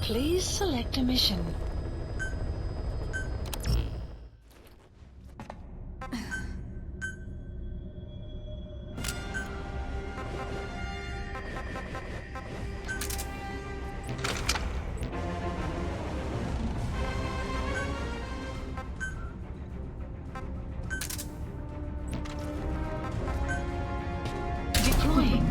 Please select a mission. Deploying.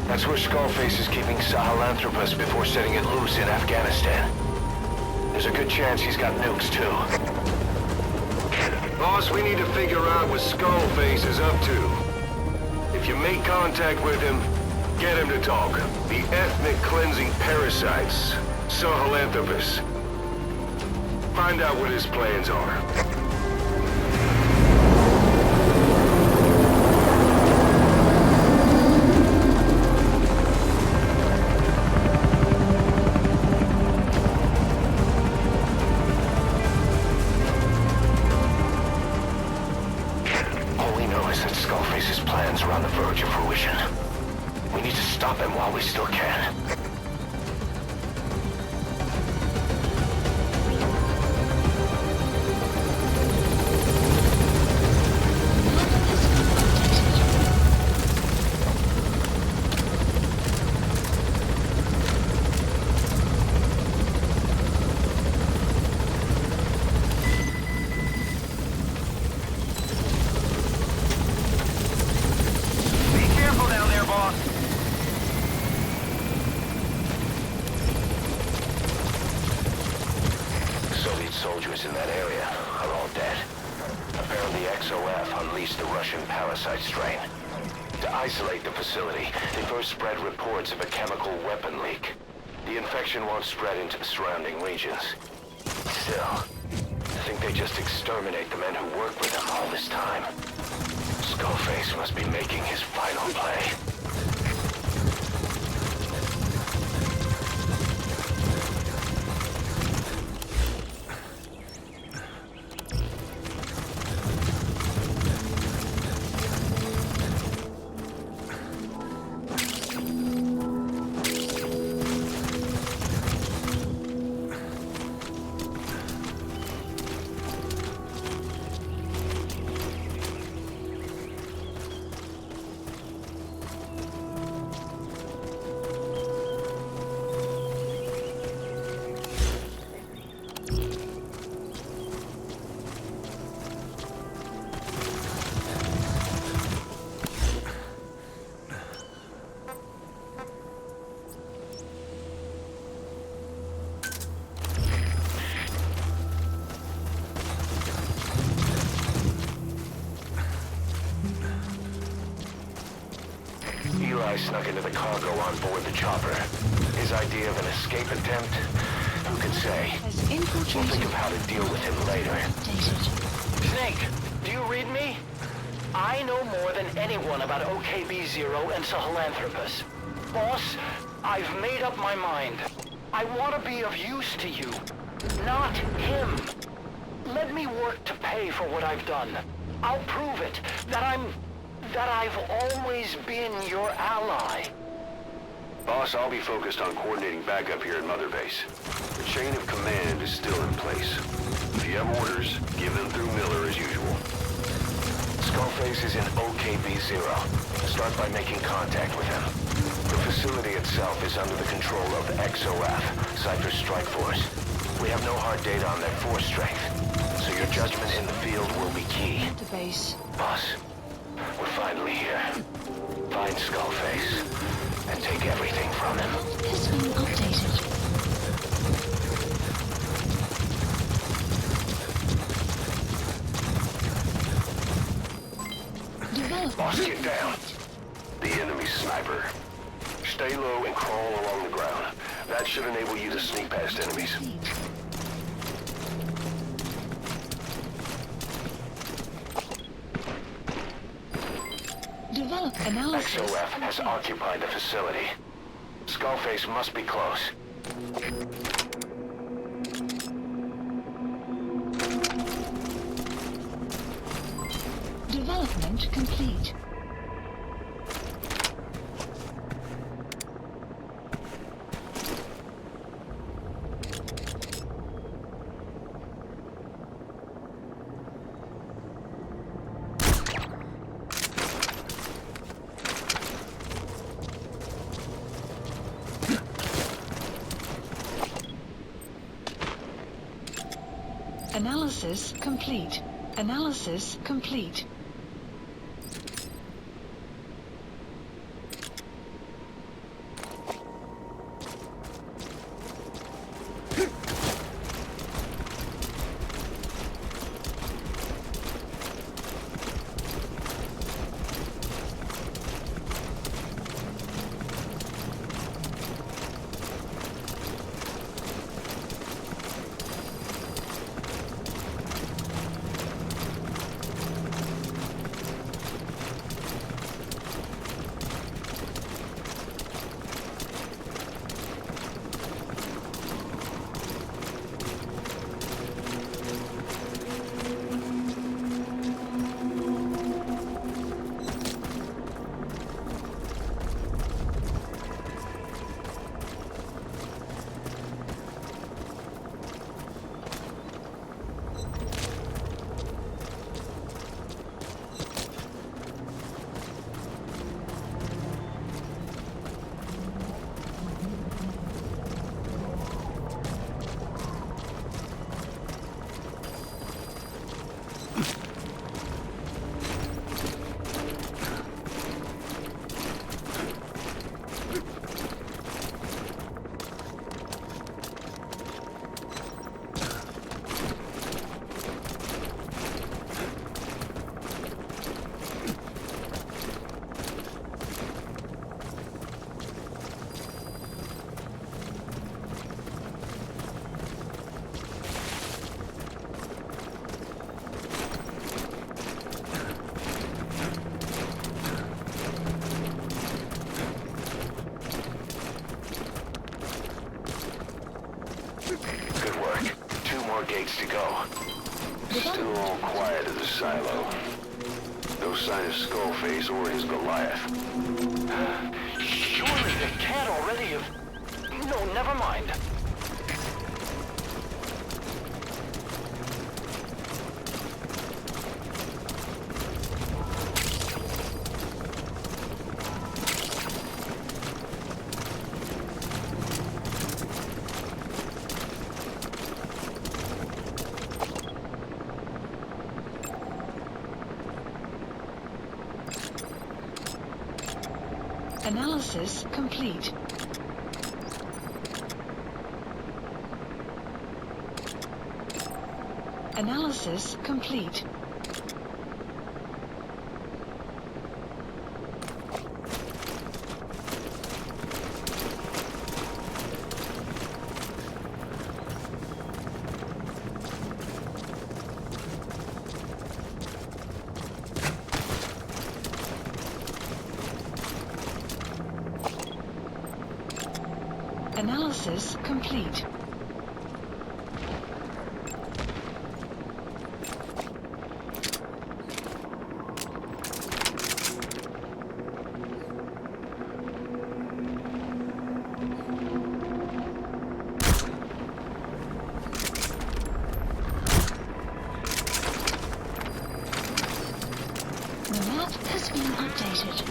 That's where Skullface is keeping Sahelanthropus before setting it loose in Afghanistan. There's a good chance he's got nukes, too. Boss, we need to figure out what Skullface is up to. If you make contact with him, get him to talk. The ethnic cleansing parasites, Sahelanthropus. Find out what his plans are. Skullface's plans are on the verge of fruition. We need to stop him while we still can. Soldiers in that area are all dead. Apparently XOF unleashed the Russian parasite strain. To isolate the facility, they first spread reports of a chemical weapon leak. The infection won't spread into the surrounding regions. Still, I think they just exterminate the men who work with them all this time. Skullface must be making his final play. Eli snuck into the cargo on board the chopper. His idea of an escape attempt? Who can say? We'll think of how to deal with him later. Snake, do you read me? I know more than anyone about OKB-0 and Sahelanthropus. Boss, I've made up my mind. I want to be of use to you, not him. Let me work to pay for what I've done. I'll prove it, that I've always been your ally. Boss, I'll be focused on coordinating backup here at Mother Base. The chain of command is still in place. If you have orders, give them through Miller as usual. Skullface is in OKB-0. Start by making contact with him. The facility itself is under the control of XOF, Cypher's Strike Force. We have no hard data on their force strength, so your judgment in the field will be key. The base. Boss, we're finally here. Find Skullface. and take everything from him. Has been updated. Boss, get down. The enemy sniper. Stay low and crawl along the ground. That should enable you to sneak past enemies. Develop analysis. XOF has occupied the facility. Skullface must be close. Development complete. Analysis complete. Analysis complete. Gates to go. Still all quiet at the silo. No sign of Skullface or his Goliath. Surely they can't already have... No, never mind. Analysis complete. Analysis complete. Analysis complete. The map has been updated.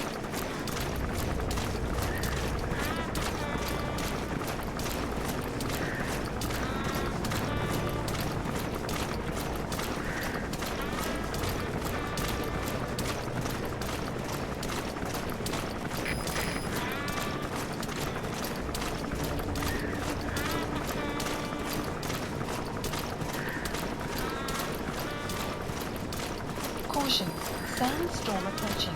Caution, sandstorm approaching.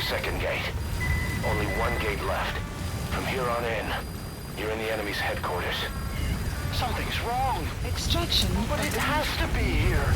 Second gate. Only one gate left. From here on in, you're in the enemy's headquarters. Something's wrong. Extraction. But it has to be here.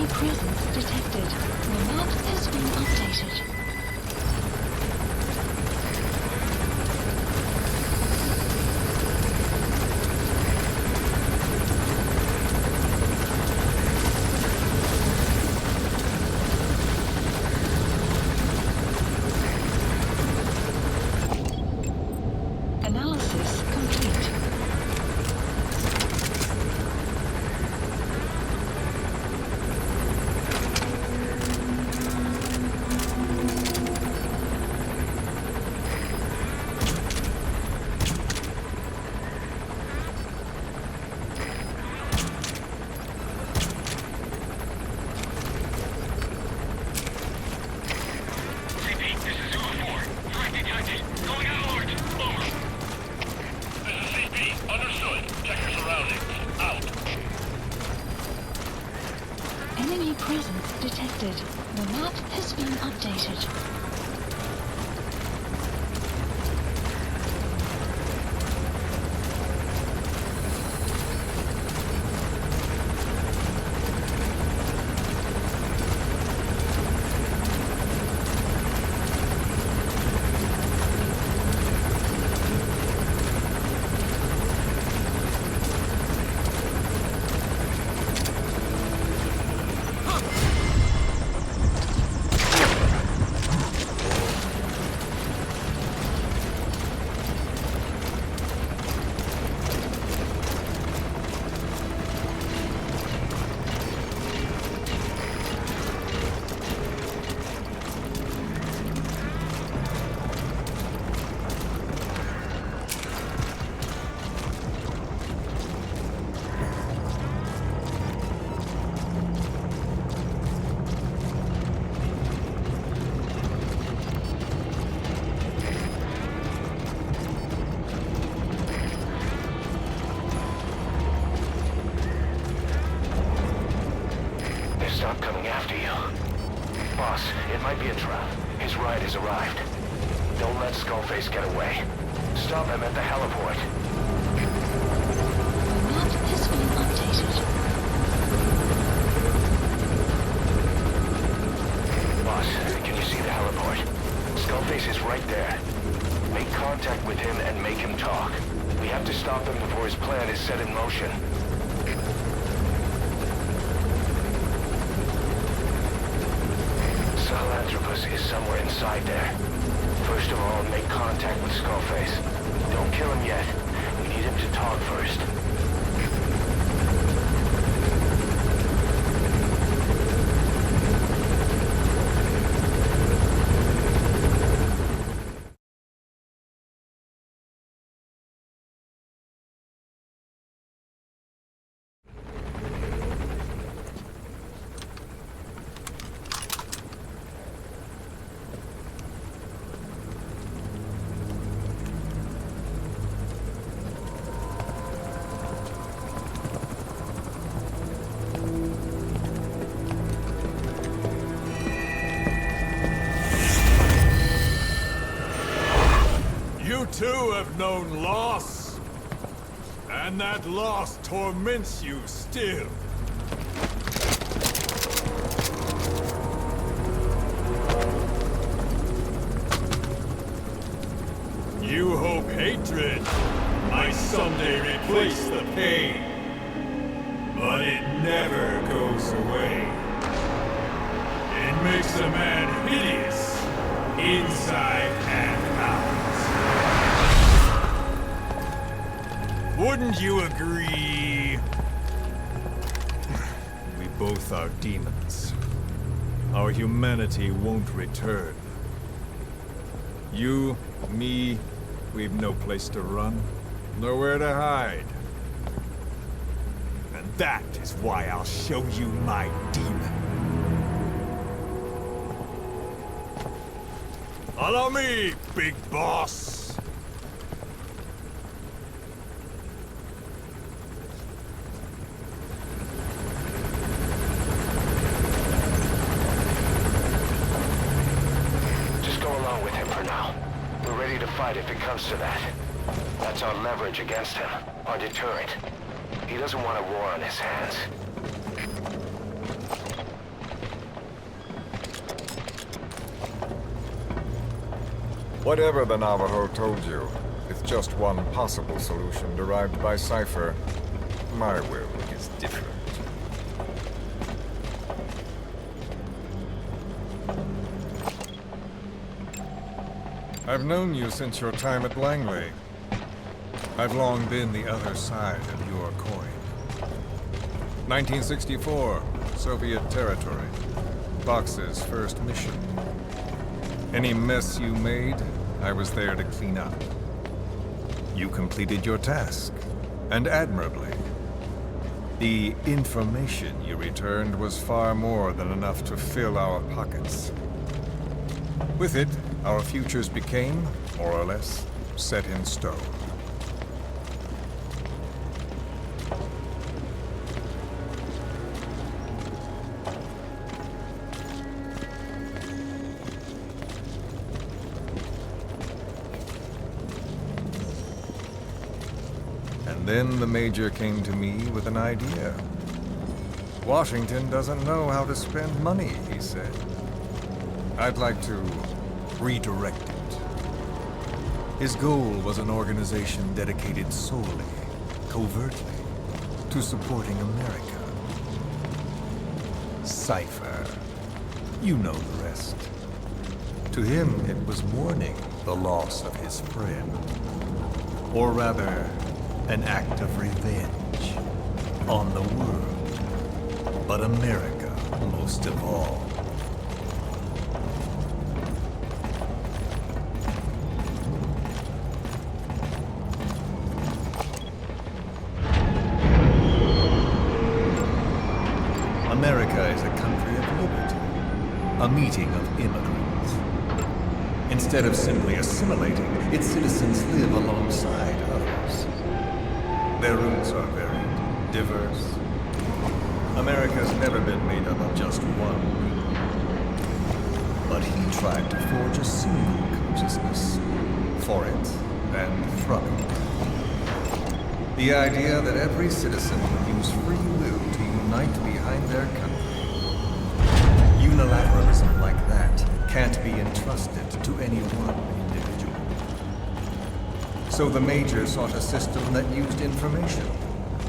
Presence detected. The map has been updated. Analysis complete. Enemy presence detected. The map has been updated. stop coming after you. Boss, it might be a trap. His ride has arrived. Don't let Skullface get away. Stop him at the heliport. The map has been updated. Boss, can you see the heliport? Skullface is right there. Make contact with him and make him talk. We have to stop him before his plan is set in motion. Sahelanthropus is somewhere inside there. First of all, make contact with Skullface. Don't kill him yet. We need him to talk first. You too have known loss, and that loss torments you still. You hope hatred might someday replace the pain, but it never goes away. It makes a man hideous, inside and out. Wouldn't you agree? We both are demons. Our humanity won't return. You, me, we've no place to run, nowhere to hide. And that is why I'll show you my demon. Follow me, big boss! If it comes to that. That's our leverage against him, our deterrent. He doesn't want a war on his hands. Whatever the Navajo told you, it's just one possible solution derived by Cypher. My will is different. I've known you since your time at Langley. I've long been the other side of your coin. 1964, Soviet territory. Box's first mission. Any mess you made, I was there to clean up. You completed your task, and admirably. The information you returned was far more than enough to fill our pockets. With it, our futures became, more or less, set in stone. And then the Major came to me with an idea. Washington doesn't know how to spend money, he said. I'd like to redirect it. His goal was an organization dedicated solely, covertly, to supporting America. Cypher. You know the rest. To him, it was mourning the loss of his friend. Or rather, an act of revenge on the world. But America most of all. America is a country of liberty, a meeting of immigrants. Instead of simply assimilating, its citizens live alongside others. Their roots are varied, diverse. America's never been made up of just tried to forge a single consciousness. For it, and from it. The idea that every citizen will use free will to unite behind their country. Unilateralism like that can't be entrusted to any one individual. So the Major sought a system that used information,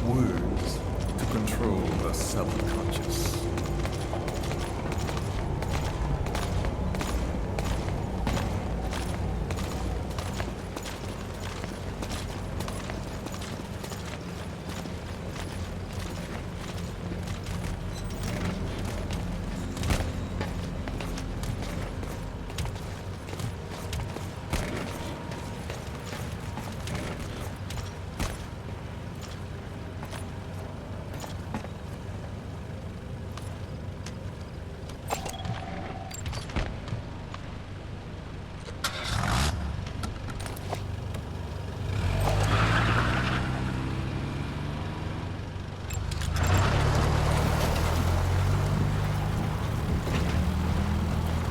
words, to control the subconscious.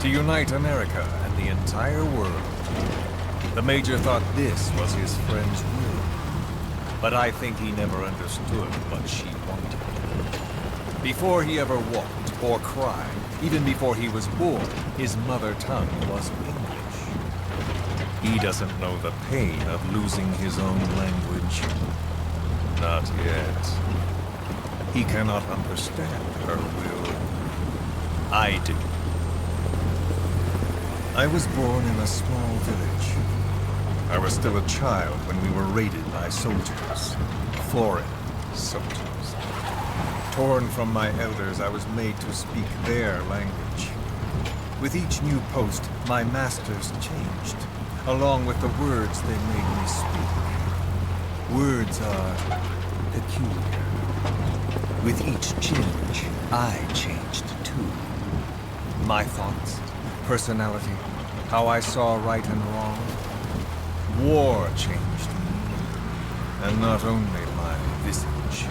To unite America and the entire world. The Major thought this was his friend's will. But I think he never understood what she wanted. Before he ever walked or cried, even before he was born, his mother tongue was English. He doesn't know the pain of losing his own language. Not yet. He cannot understand her will. I do. I was born in a small village. I was still a child when we were raided by soldiers. Foreign soldiers. Torn from my elders, I was made to speak their language. With each new post, my masters changed, along with the words they made me speak. Words are peculiar. With each change, I changed too. My thoughts, personality, how I saw right and wrong. War changed me, and not only my visage.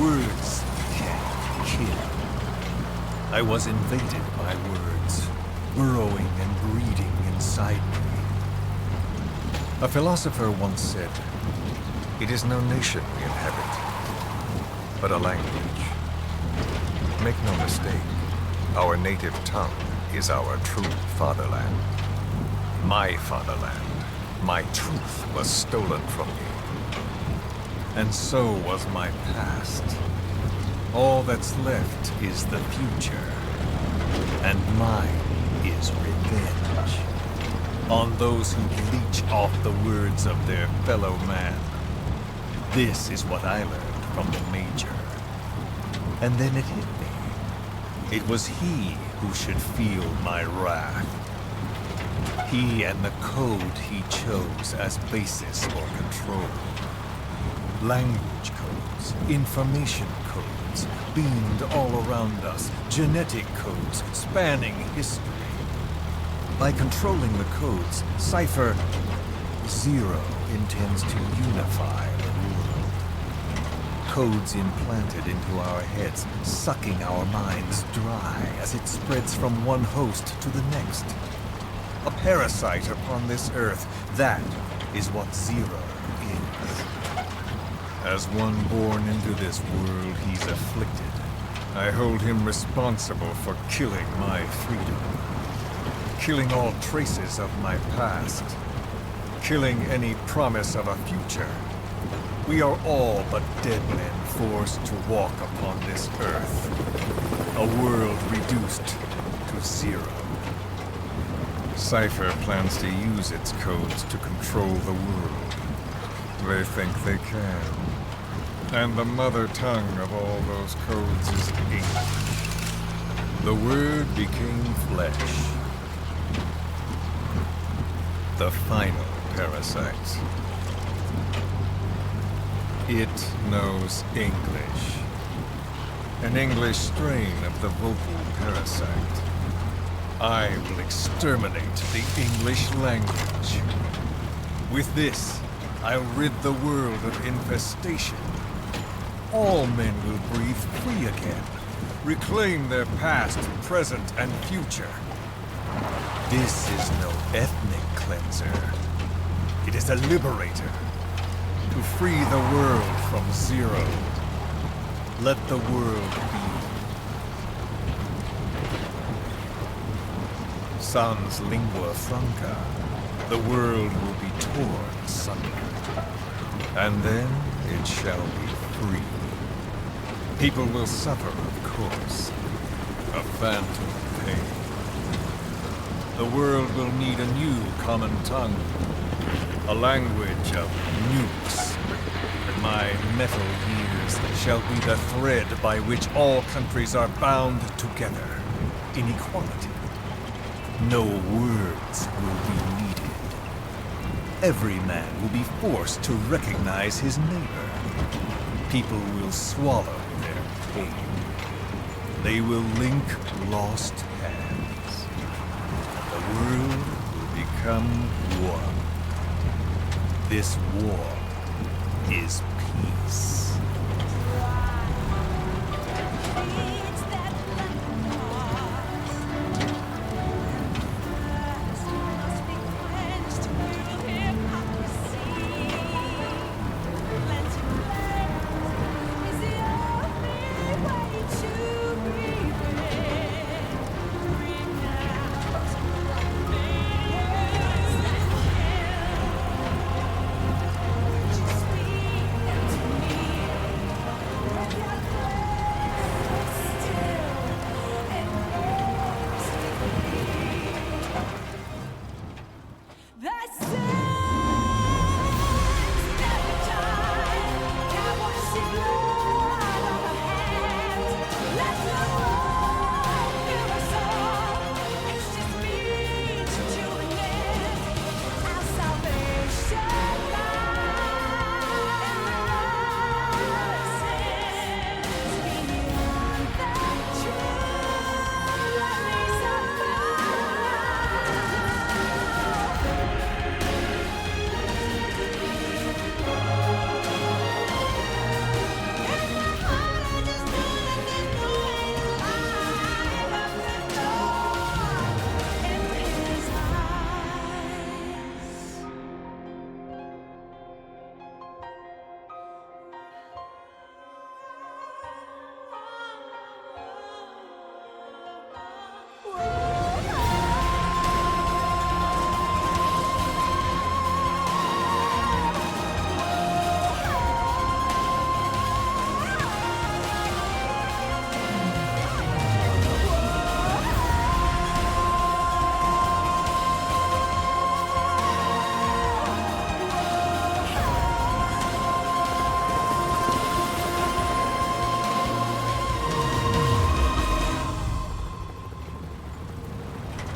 Words can kill. I was invaded by words, burrowing and breeding inside me. A philosopher once said, "It is no nation we inhabit, but a language." Make no mistake, our native tongue is our true fatherland. My fatherland. My truth was stolen from me. And so was my past. All that's left is the future. And mine is revenge. On those who leech off the words of their fellow man. This is what I learned from the Major. And then it hit me. It was he who should feel my wrath. He and the code he chose as basis for control. Language codes, information codes, beamed all around us, genetic codes spanning history. By controlling the codes, Cypher Zero intends to unify the world. Codes implanted into our heads, sucking our minds dry as it spreads from one host to the next. A parasite upon this earth, that is what Zero is. As one born into this world, he's afflicted. I hold him responsible for killing my freedom. Killing all traces of my past. Killing any promise of a future. We are all but dead men forced to walk upon this earth. A world reduced to zero. Cypher plans to use its codes to control the world. They think they can. And the mother tongue of all those codes is English. The word became flesh. The final parasite. It knows English. An English strain of the vocal parasite. I will exterminate the English language. With this, I'll rid the world of infestation. All men will breathe free again, reclaim their past, present, and future. This is no ethnic cleanser. It is a liberator. To free the world from Zero. Let the world be. Sans lingua franca. The world will be torn asunder. And then it shall be free. People will suffer, of course. A phantom pain. The world will need a new common tongue. A language of nukes. My metal years shall be the thread by which all countries are bound together in equality. No words will be needed. Every man will be forced to recognize his neighbor. People will swallow their pain. They will link lost hands. The world will become one. This war is peace.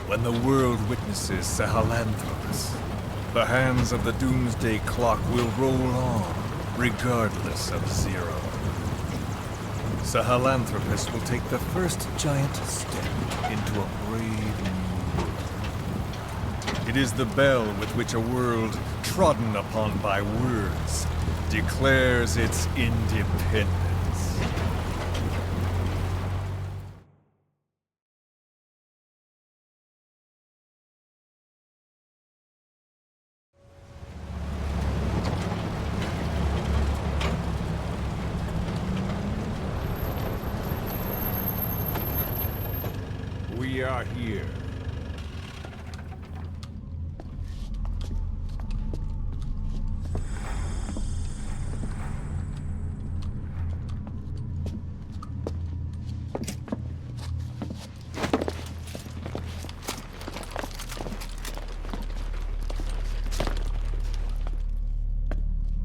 When the world witnesses Sahelanthropus, the hands of the Doomsday Clock will roll on, regardless of Zero. Sahelanthropus will take the first giant step into a brave new world. It is the bell with which a world trodden upon by words declares its independence. We are here.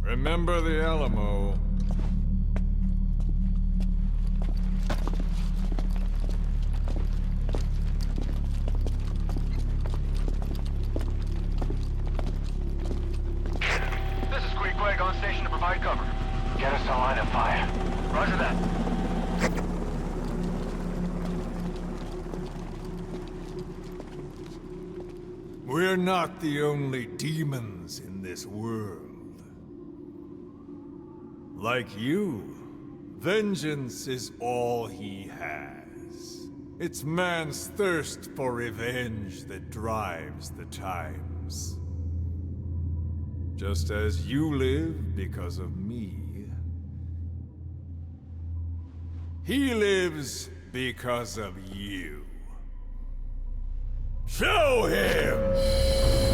Remember the Alamo. On station to provide cover. Get us a line of fire. Roger that. We're not the only demons in this world. Like you, vengeance is all he has. It's man's thirst for revenge that drives the times. Just as you live because of me, he lives because of you. Show him!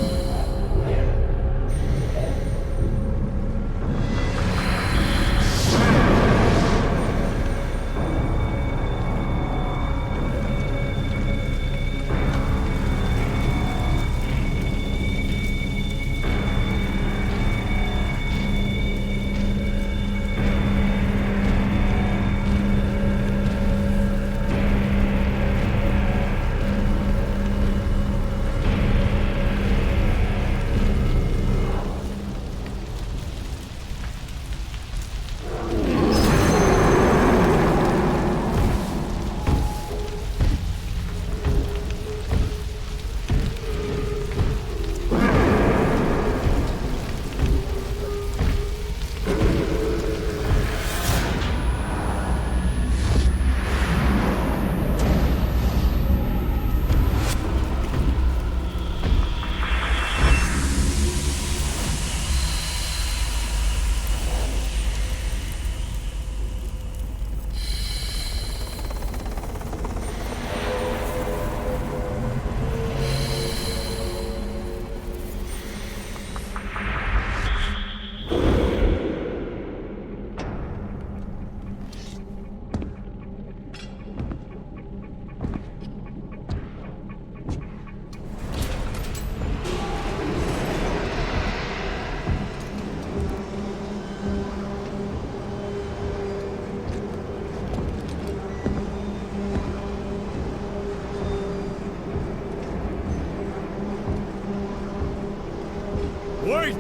Wait!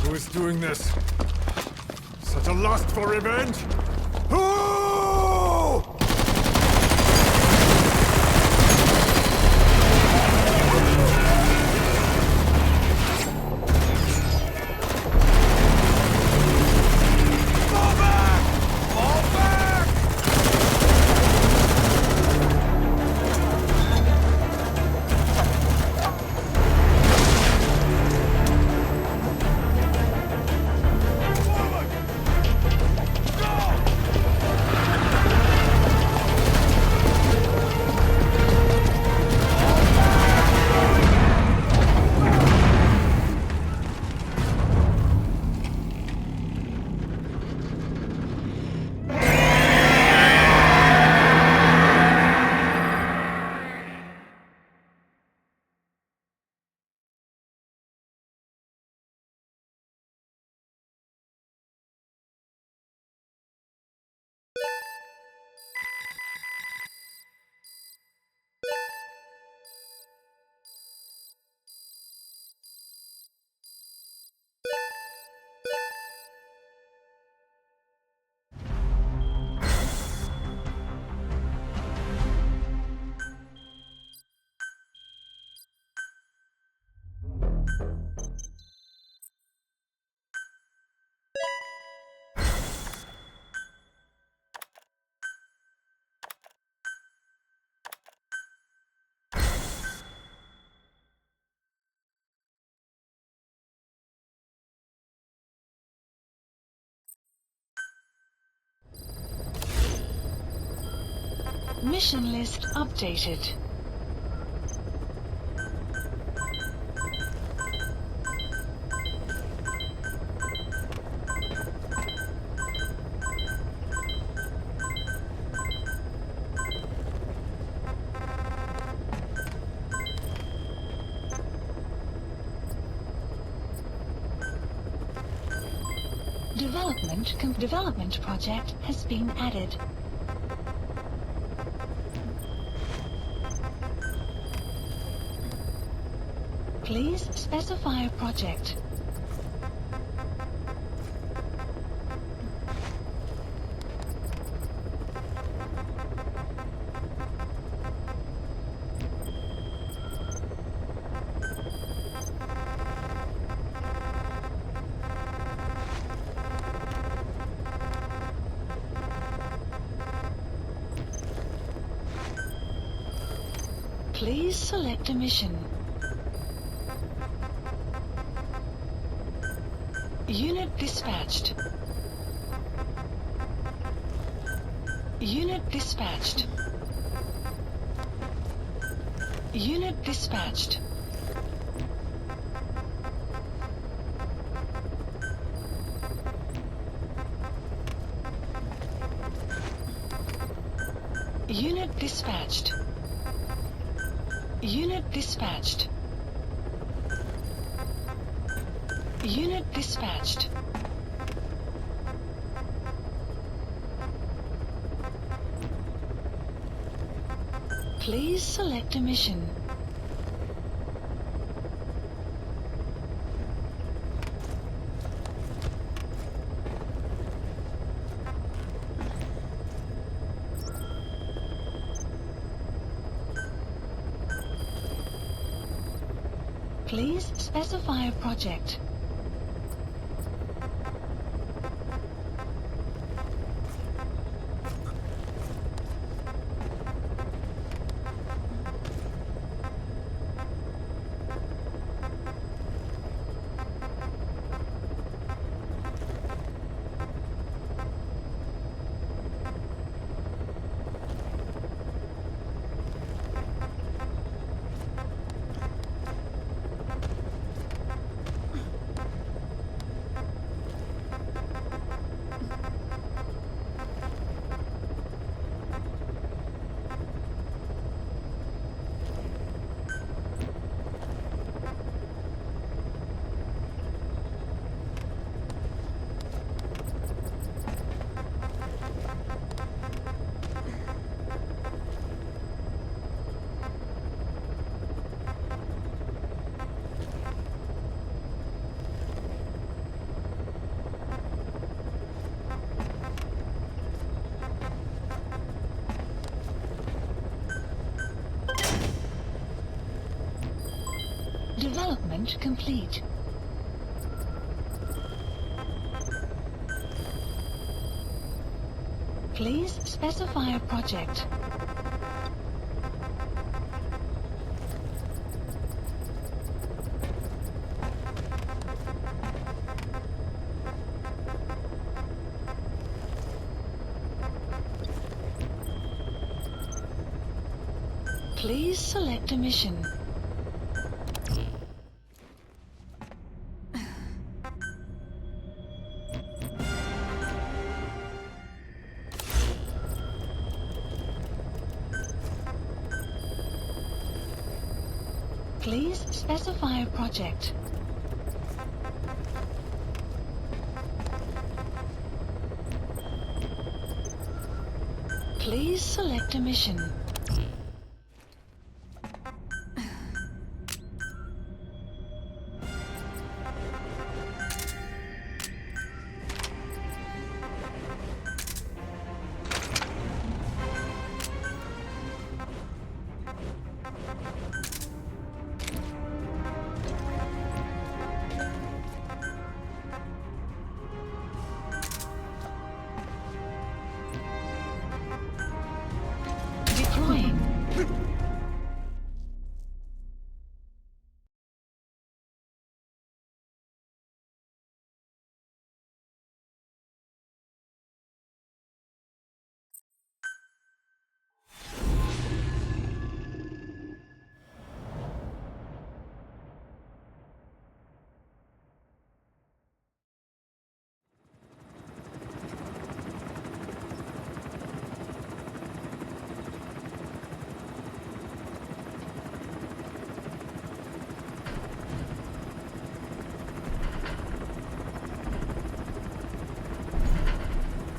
Who is doing this? Such a lust for revenge? Who? Mission list updated. Development project has been added. Please specify a project. Please select a mission. Unit dispatched. Unit dispatched. Unit dispatched. Unit dispatched. Unit dispatched. Unit dispatched. Please select a mission. Please specify a project. Development complete. Please specify a project. Please select a mission. Please specify a project. Please select a mission. Deploying.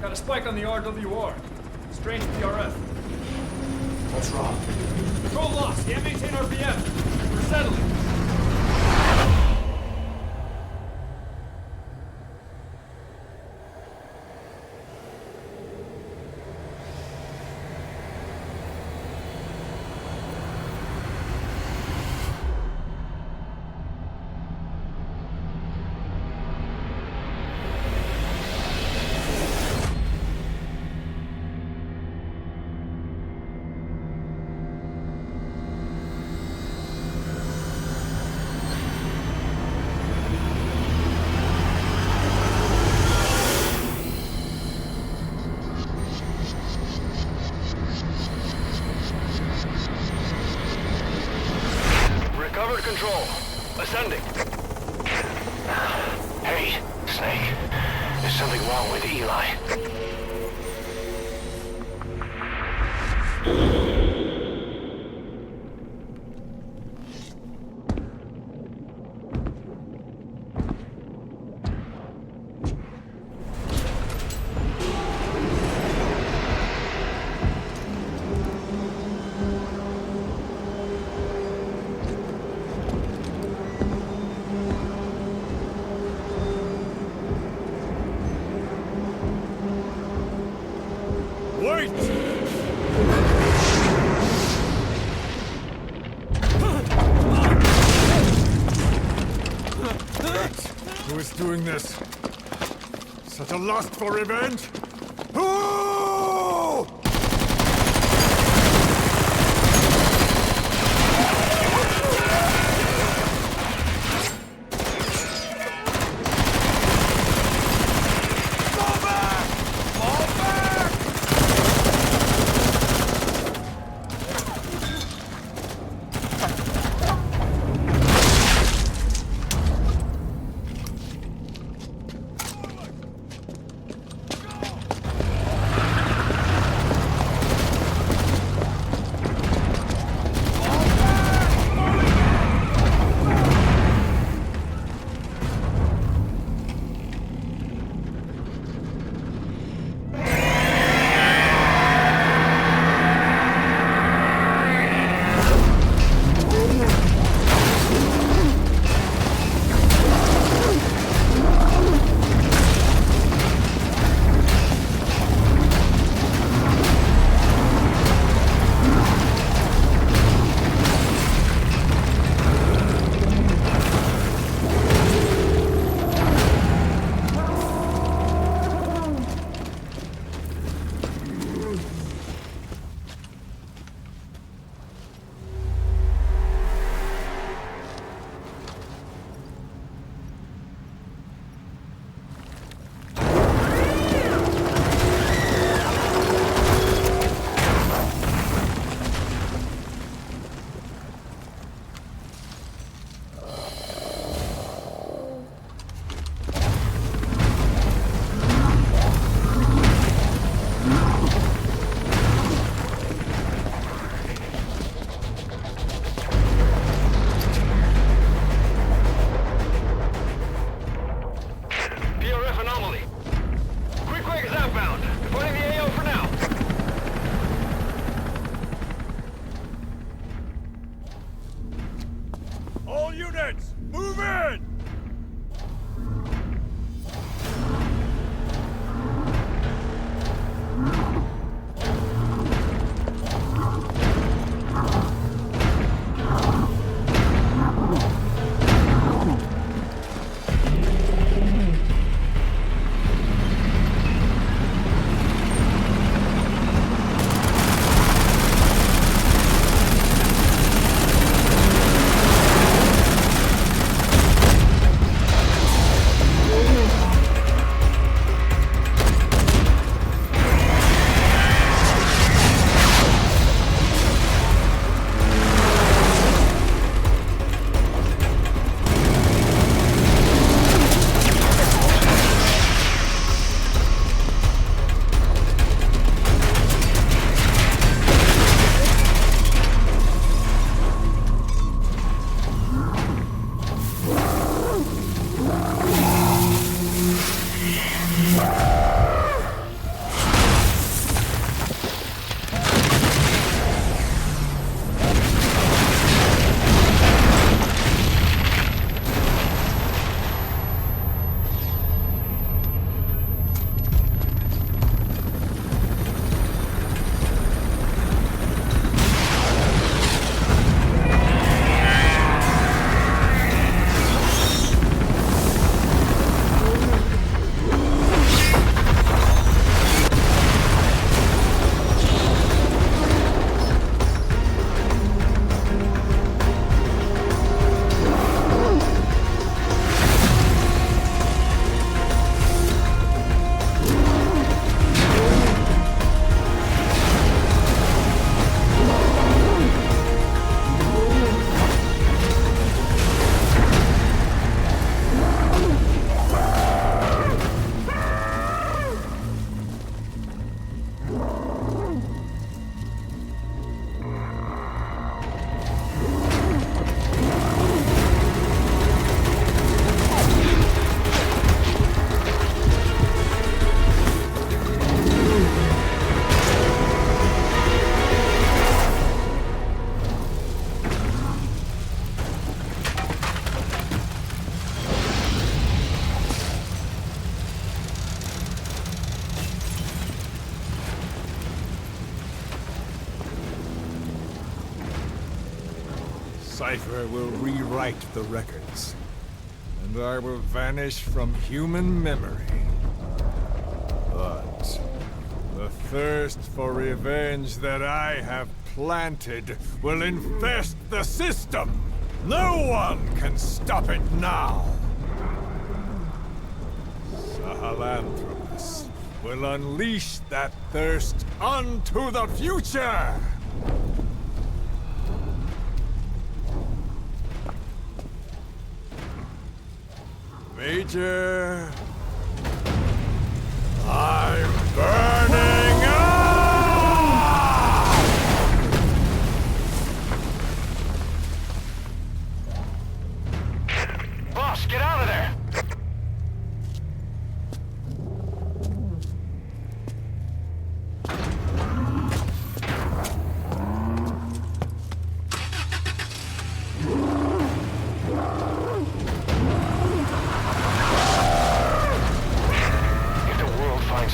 Got a spike on the RWR. Strange PRF. What's wrong? Control lost. Can't maintain RPM. We're settling. There's something wrong with Eli. Wait! Who is doing this? Such a lust for revenge? Who? All units, move in! cipher will rewrite the records, and I will vanish from human memory. But the thirst for revenge that I have planted will infest the system. No one can stop it now. Sahelanthropus will unleash that thirst onto the future! Major... I'm burning up! Boss, get out of there!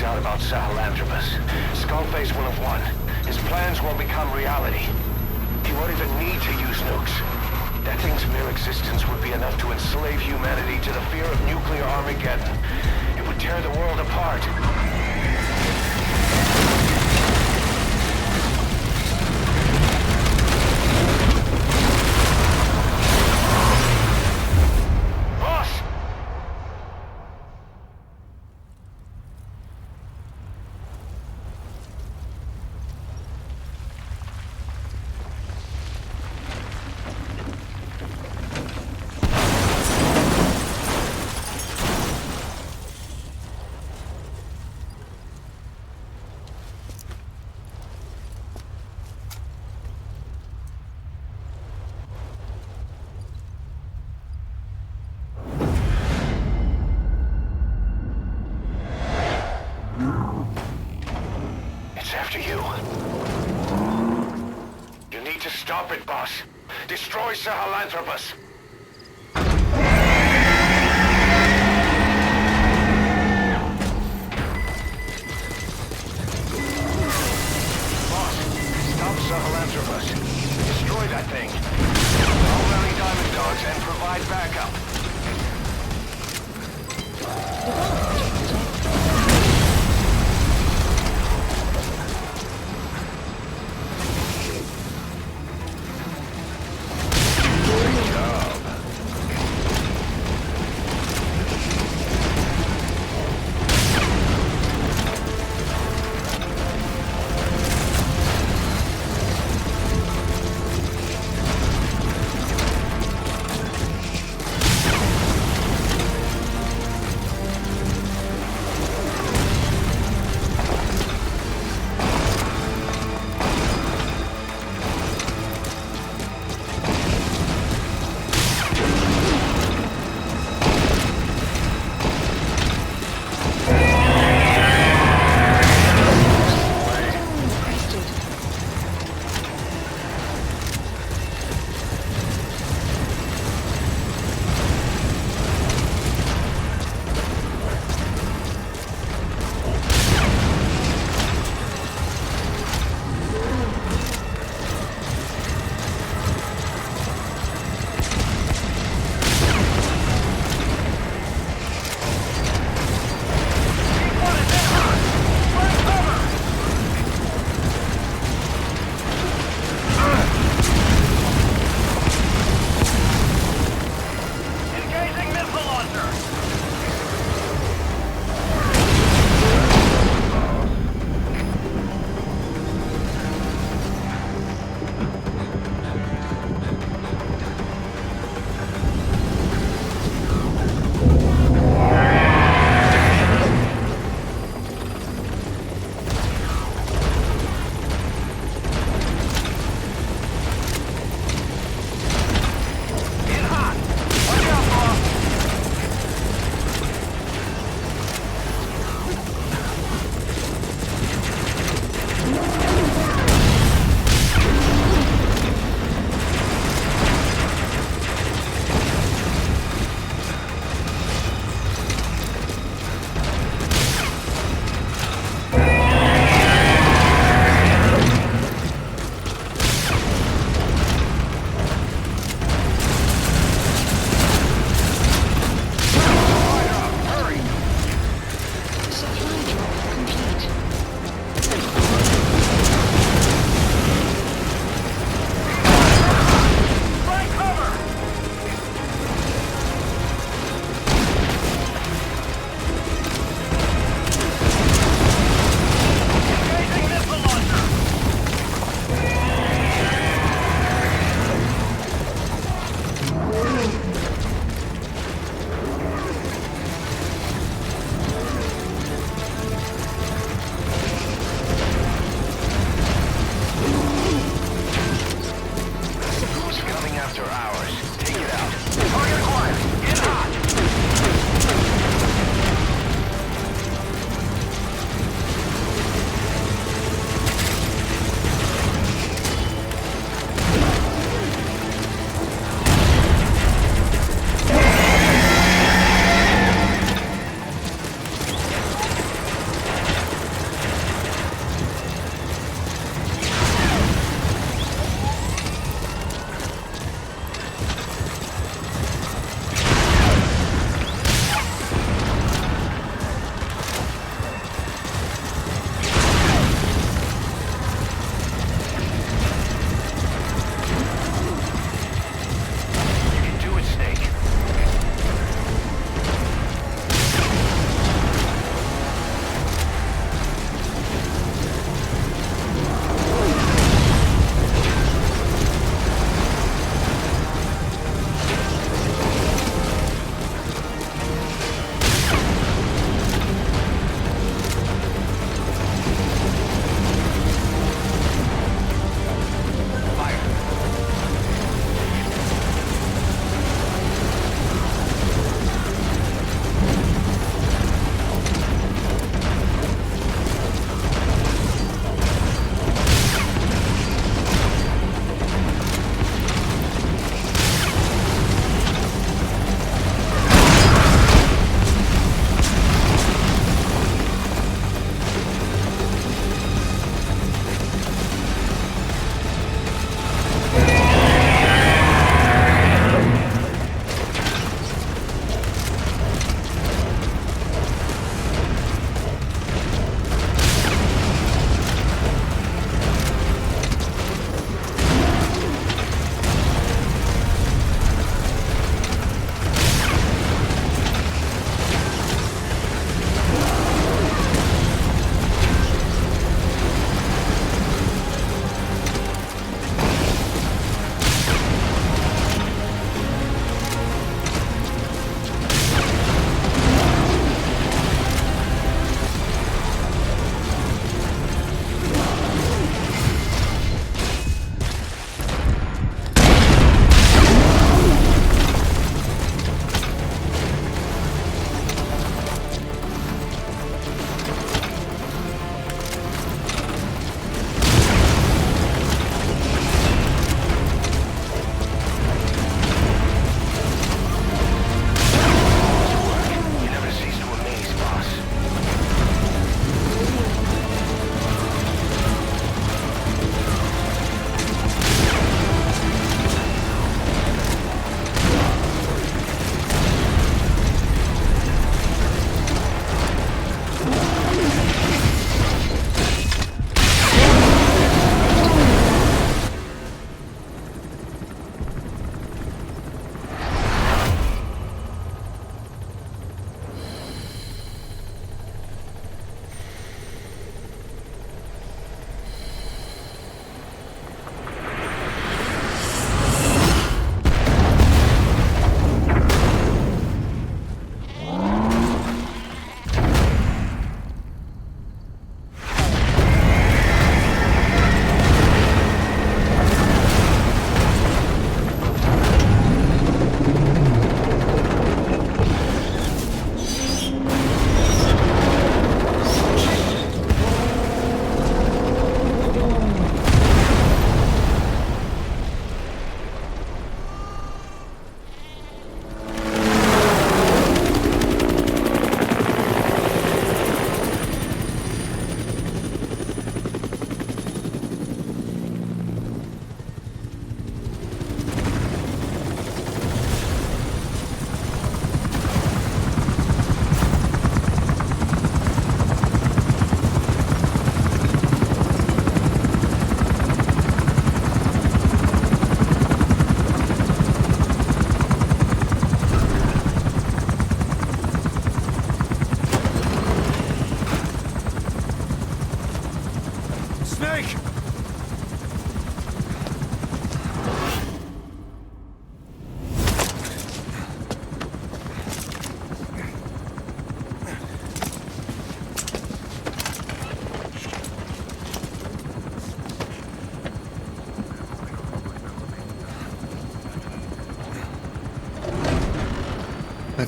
Out about Sahelanthropus. Skullface will have won. His plans will become reality. He won't even need to use nukes. That thing's mere existence would be enough to enslave humanity to the fear of nuclear Armageddon. It would tear the world apart. After you. You need to stop it, boss. Destroy Sahelanthropus. Boss, stop Sahelanthropus. Destroy that thing. I'll rally diamond dogs and provide backup. Good job.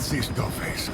Let's see Skullface.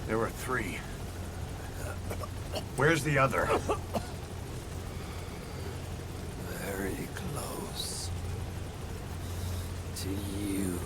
There were 3. Where's the other? Very close to you.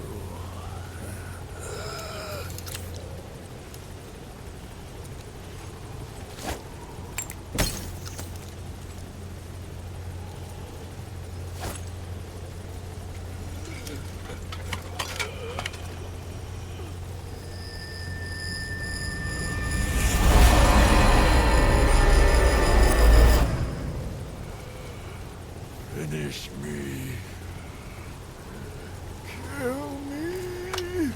Finish me. Kill me.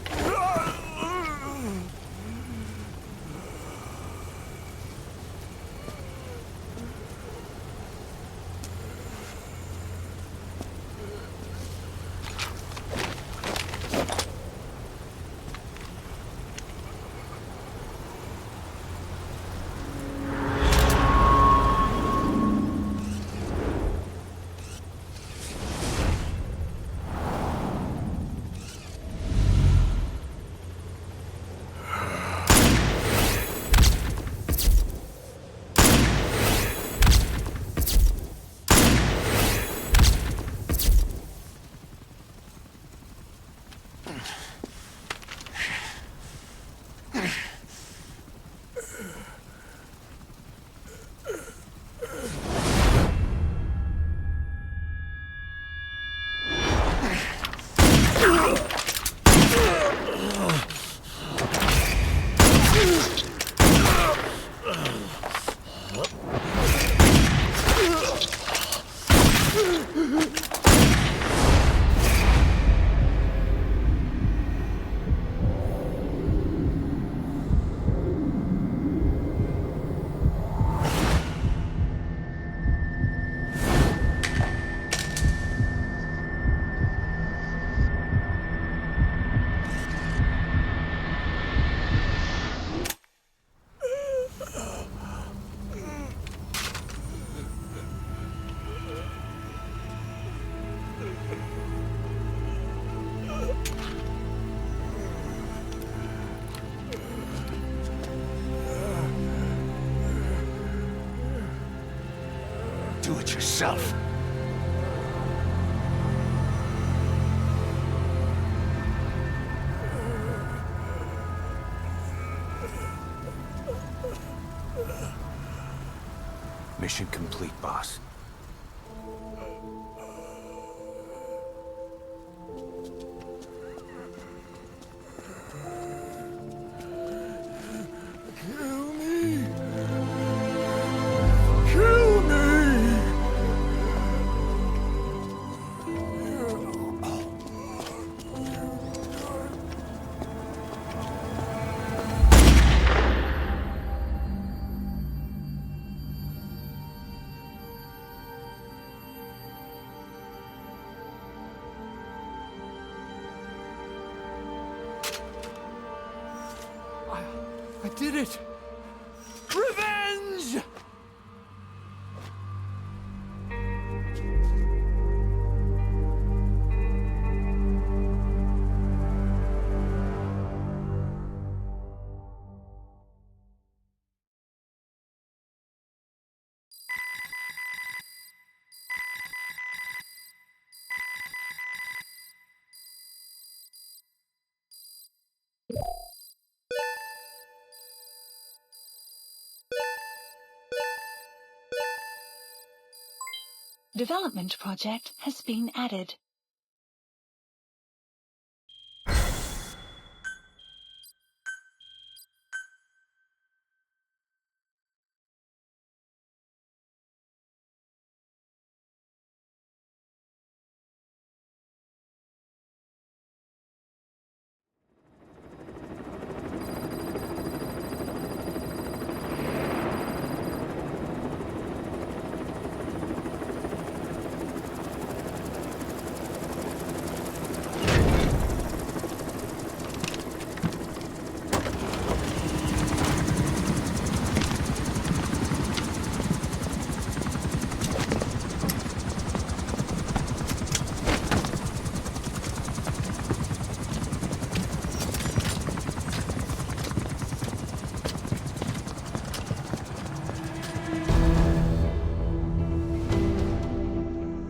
Do it yourself. Mission complete, boss. Kill me. Kill me. I did it! Revenge! Development project has been added.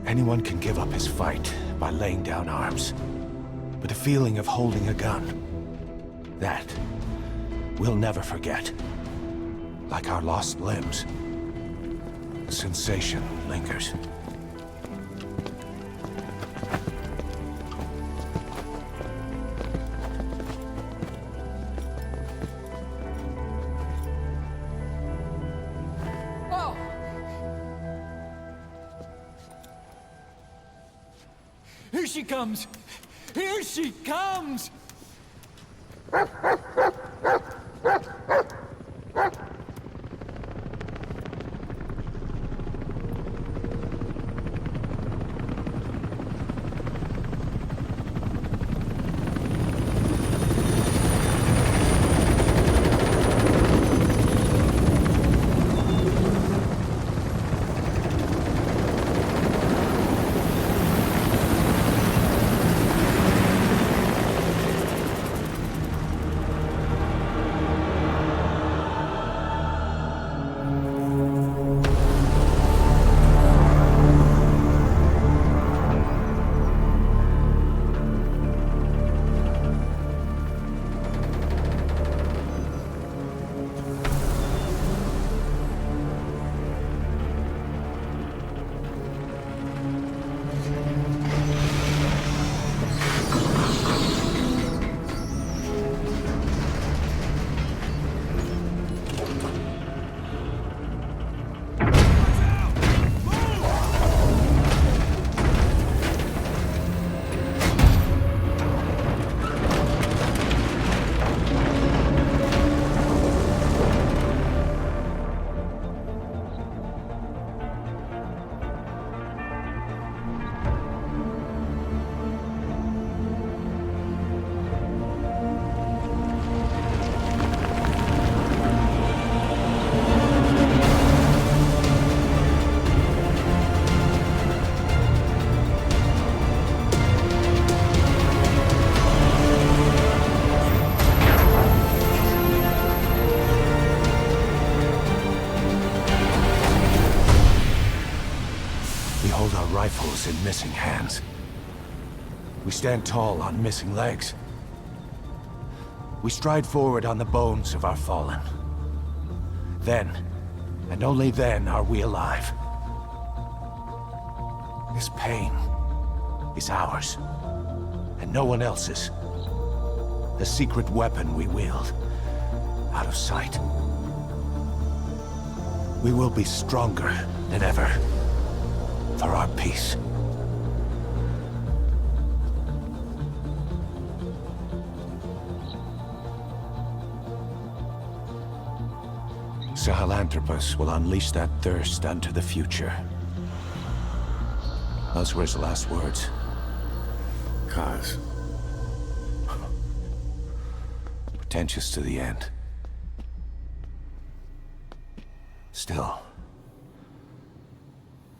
Anyone can give up his fight by laying down arms. But the feeling of holding a gun, that we'll never forget. Like our lost limbs, the sensation lingers. Here she comes! Here she comes! Rifles in missing hands. We stand tall on missing legs. We stride forward on the bones of our fallen. Then, and only then, are we alive. This pain is ours, and no one else's. The secret weapon we wield, out of sight. We will be stronger than ever. For our peace. Sahelanthropus will unleash that thirst unto the future. Those were his last words. Cause. Pretentious to the end. Still.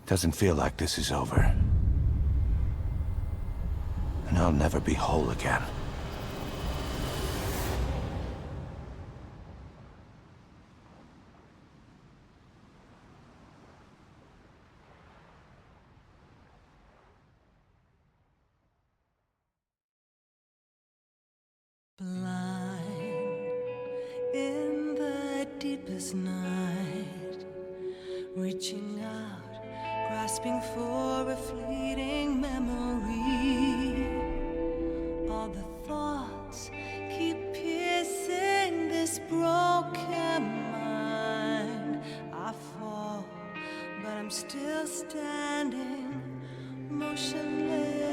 Doesn't feel like this is over. And I'll never be whole again. Blind in the deepest night, reaching out grasping for a fleeting memory. All the thoughts keep piercing this broken mind. I fall, but I'm still standing, motionless.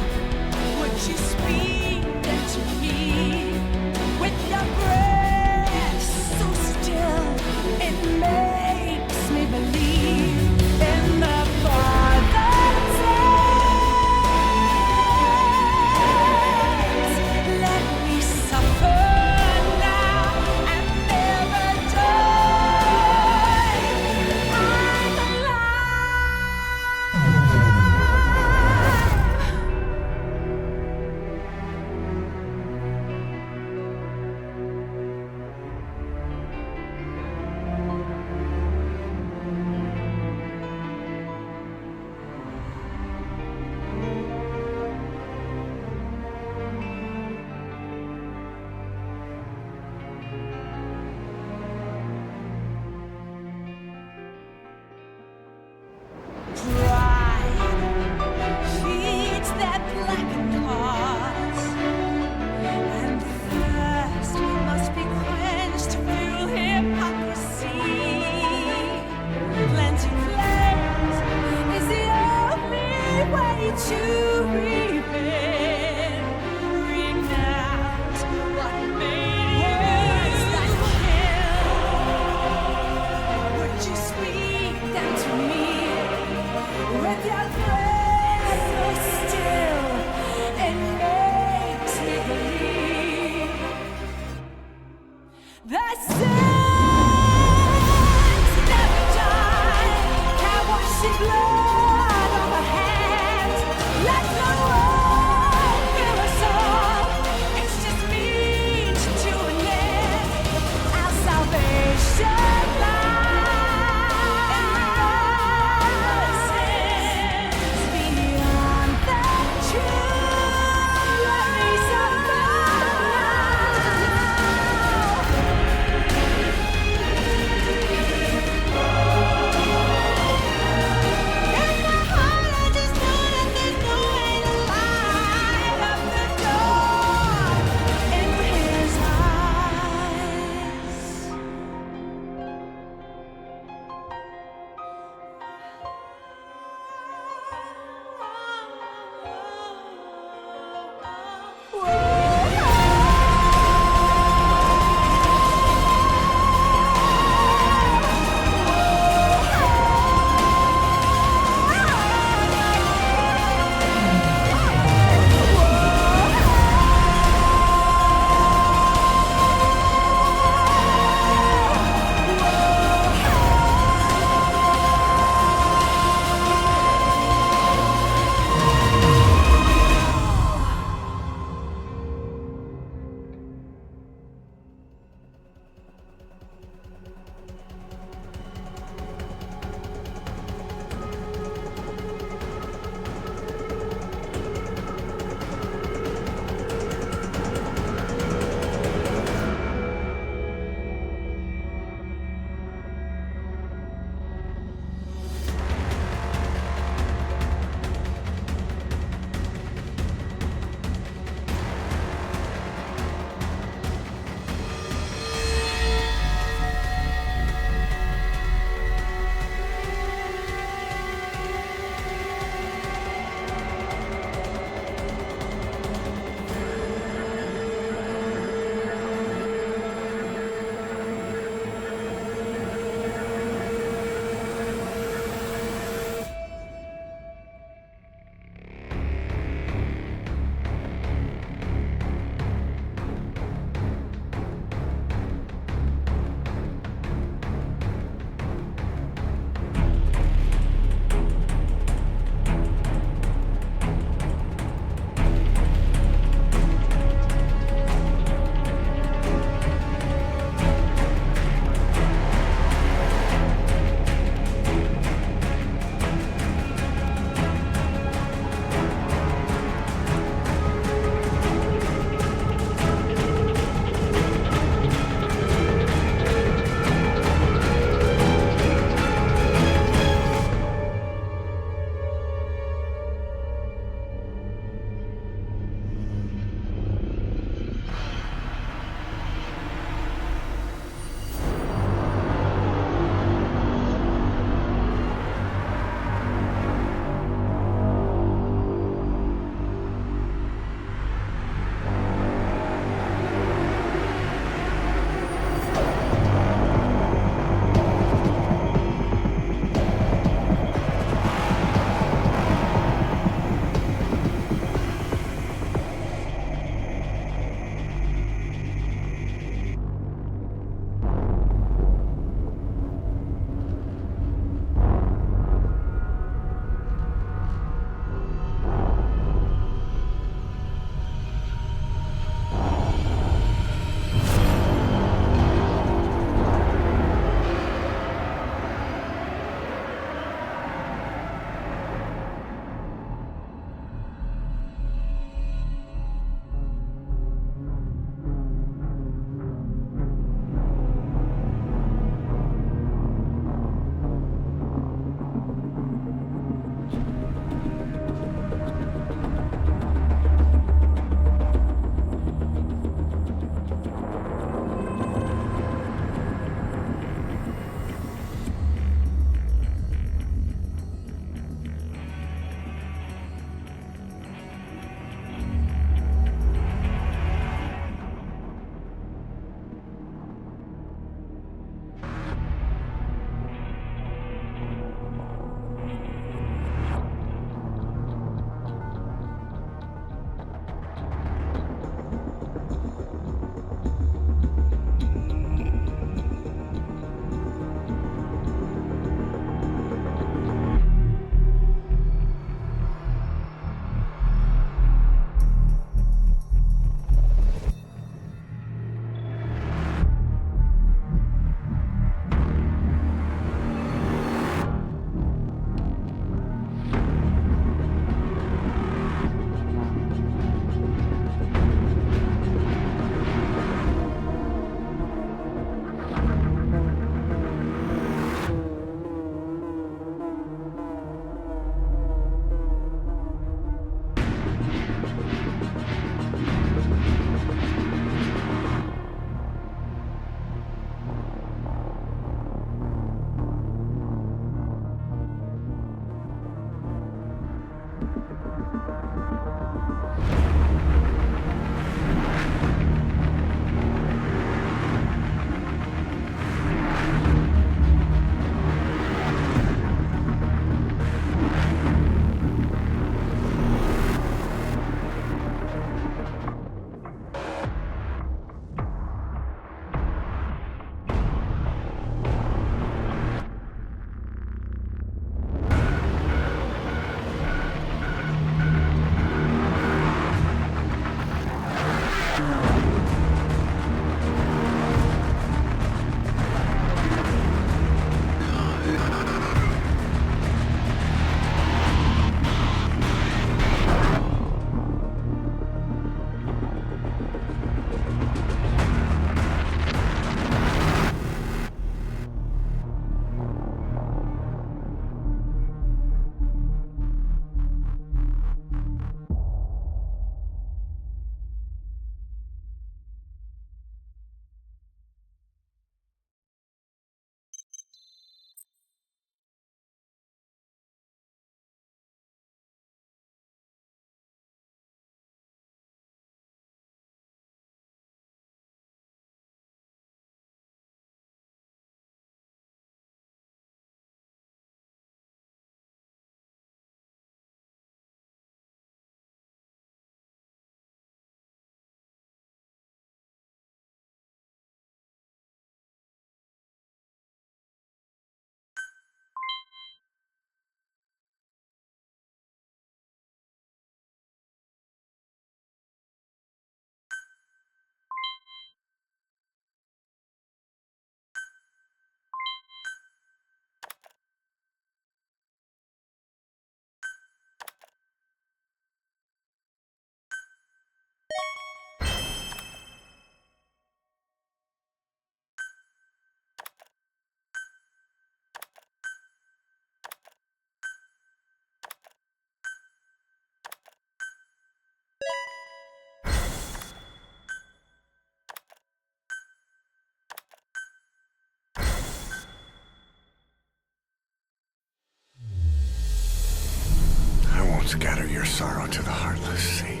scatter your sorrow to the heartless sea.